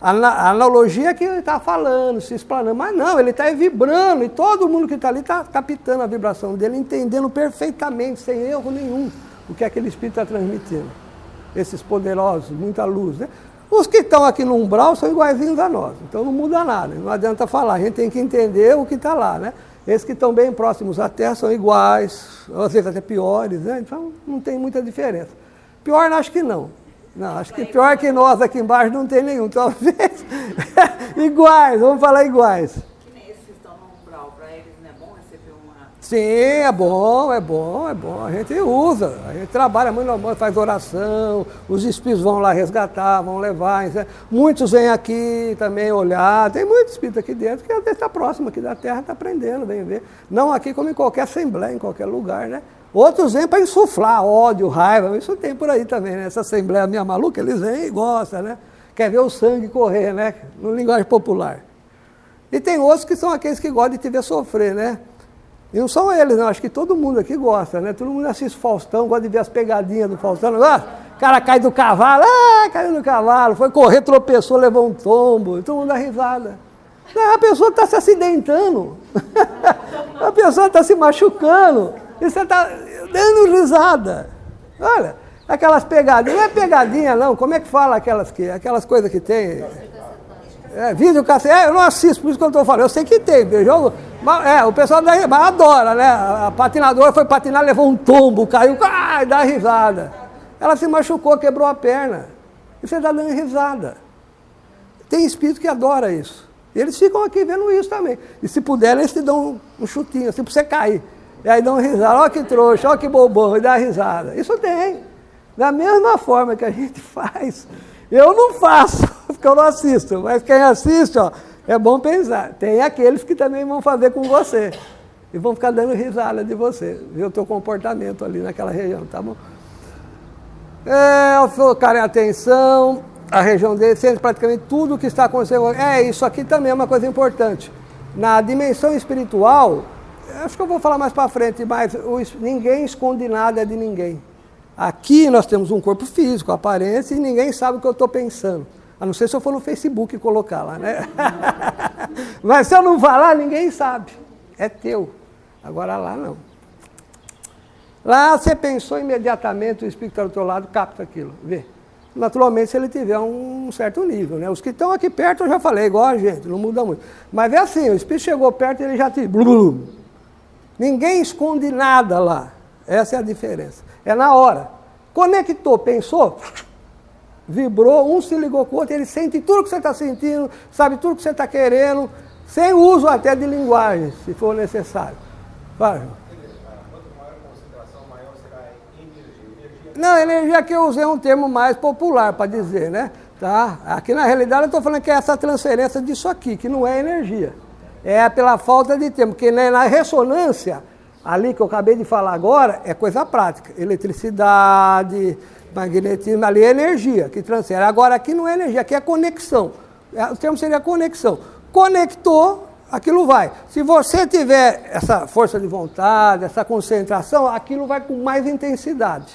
a analogia é que ele está falando, se explanando, mas não, ele está vibrando, e todo mundo que está ali está captando a vibração dele, entendendo perfeitamente, sem erro nenhum, o que aquele espírito está transmitindo. Esses poderosos, muita luz, né? Os que estão aqui no umbral são iguaizinhos a nós, então não muda nada, não adianta falar, a gente tem que entender o que está lá, né? Esses que estão bem próximos à Terra são iguais, às vezes até piores, né? Então não tem muita diferença. Pior, acho que não. Não, acho que pior que nós aqui embaixo não tem nenhum, talvez iguais, vamos falar iguais. Que nem esses que estão no umbral, para eles não é bom receber uma... Sim, é bom, é bom, é bom. A gente usa, a gente trabalha muito, faz oração, os espíritos vão lá resgatar, vão levar. Muitos vêm aqui também olhar, tem muitos espíritos aqui dentro que às vezes está próximo aqui da Terra, está aprendendo, vem ver. Não aqui como em qualquer assembleia, em qualquer lugar, né? Outros vêm para insuflar ódio, raiva, isso tem por aí também, né? Essa assembleia minha maluca, eles vêm e gostam, né? Quer ver o sangue correr, né? No linguagem popular. E tem outros que são aqueles que gostam de te ver sofrer, né? E não são eles, não. Acho que todo mundo aqui gosta, né? Todo mundo assiste Faustão, gosta de ver as pegadinhas do Faustão. Ah, o cara cai do cavalo, caiu do cavalo, foi correr, tropeçou, levou um tombo, e todo mundo dá risada. Não, a pessoa está se acidentando, a pessoa está se machucando, e você está dando risada. Olha, aquelas pegadinhas, não é pegadinha não, como é que fala aquelas coisas que tem? Vídeo cassete, eu não assisto, por isso que eu estou falando, eu sei que tem, jogo, o pessoal adora, né? A patinadora foi patinar, levou um tombo, caiu, dá risada. Ela se machucou, quebrou a perna, e você está dando risada. Tem espírito que adora isso. E eles ficam aqui vendo isso também. E se puder, eles te dão um chutinho, assim, para você cair. E aí dão risada, olha que trouxa, olha que bobão, e dá risada. Isso tem. Da mesma forma que a gente faz. Eu não faço, porque eu não assisto. Mas quem assiste, ó, é bom pensar. Tem aqueles que também vão fazer com você. E vão ficar dando risada de você. Ver o teu comportamento ali naquela região, tá bom? Focar em atenção, a região dele, sente praticamente tudo o que está acontecendo. Isso aqui também é uma coisa importante. Na dimensão espiritual, acho que eu vou falar mais para frente, mas ninguém esconde nada de ninguém. Aqui nós temos um corpo físico, aparência, e ninguém sabe o que eu estou pensando. A não ser se eu for no Facebook e colocar lá, né? Mas se eu não falar, ninguém sabe. É teu. Agora lá não. Lá você pensou imediatamente, o espírito está do teu lado, capta aquilo, vê. Naturalmente, se ele tiver um certo nível, né? Os que estão aqui perto, eu já falei, igual a gente, não muda muito. Mas é assim, o espírito chegou perto e ele já te... Ninguém esconde nada lá. Essa é a diferença. É na hora. Conectou, pensou, vibrou, um se ligou com o outro, ele sente tudo que você está sentindo, sabe tudo que você está querendo, sem uso até de linguagem, se for necessário. Fala, João. Quanto maior a concentração, maior será a energia. Não, energia aqui eu usei um termo mais popular para dizer, né? Tá? Aqui na realidade eu estou falando que é essa transferência disso aqui, que não é energia. É pela falta de tempo, porque na ressonância, ali que eu acabei de falar agora, é coisa prática. Eletricidade, magnetismo, ali é energia que transfere. Agora aqui não é energia, aqui é conexão. O termo seria conexão. Conectou, aquilo vai. Se você tiver essa força de vontade, essa concentração, aquilo vai com mais intensidade.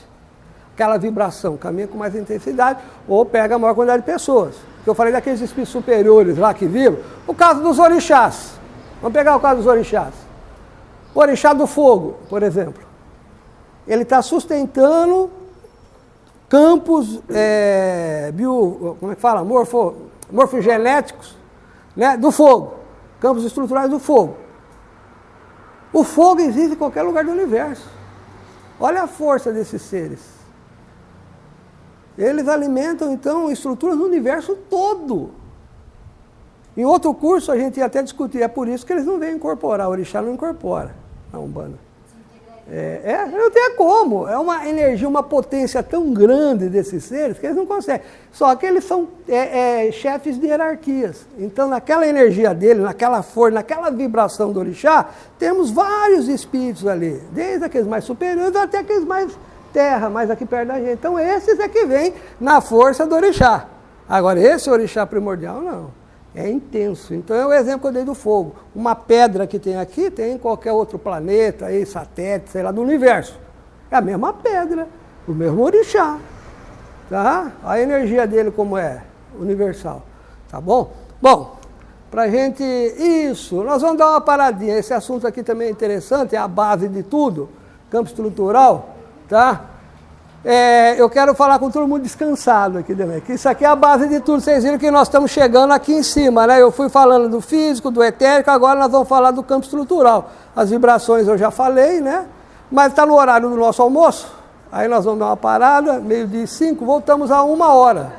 Aquela vibração caminha com mais intensidade ou pega a maior quantidade de pessoas. Que eu falei daqueles espíritos superiores lá que viram. O caso dos orixás. Vamos pegar o caso dos orixás. O orixá do fogo, por exemplo. Ele está sustentando campos como é que fala? Morfogenéticos, né? Do fogo. Campos estruturais do fogo. O fogo existe em qualquer lugar do universo. Olha a força desses seres. Eles alimentam, então, estruturas no universo todo. Em outro curso a gente ia até discutir, é por isso que eles não vêm incorporar, o orixá não incorpora a Umbanda. Se integrar Não tem como. É uma energia, uma potência tão grande desses seres que eles não conseguem. Só que eles são chefes de hierarquias. Então, naquela energia dele, naquela força, naquela vibração do orixá, temos vários espíritos ali. Desde aqueles mais superiores até aqueles mais terra, mais aqui perto da gente. Então, esses é que vêm na força do orixá. Agora, esse orixá primordial, não. É intenso. Então é o exemplo que eu dei do fogo. Uma pedra que tem aqui, tem em qualquer outro planeta, aí, satélite, sei lá, do universo. É a mesma pedra, o mesmo orixá. Tá? A energia dele como é? Universal. Tá bom? Bom, pra gente... Isso, nós vamos dar uma paradinha. Esse assunto aqui também é interessante, é a base de tudo. Campo estrutural, tá? Eu quero falar com todo mundo descansado aqui também, que isso aqui é a base de tudo. Vocês viram que nós estamos chegando aqui em cima, né? Eu fui falando do físico, do etérico, agora nós vamos falar do campo estrutural. As vibrações eu já falei, né? Mas está no horário do nosso almoço, aí nós vamos dar uma parada, 12:05, voltamos a 1 hora.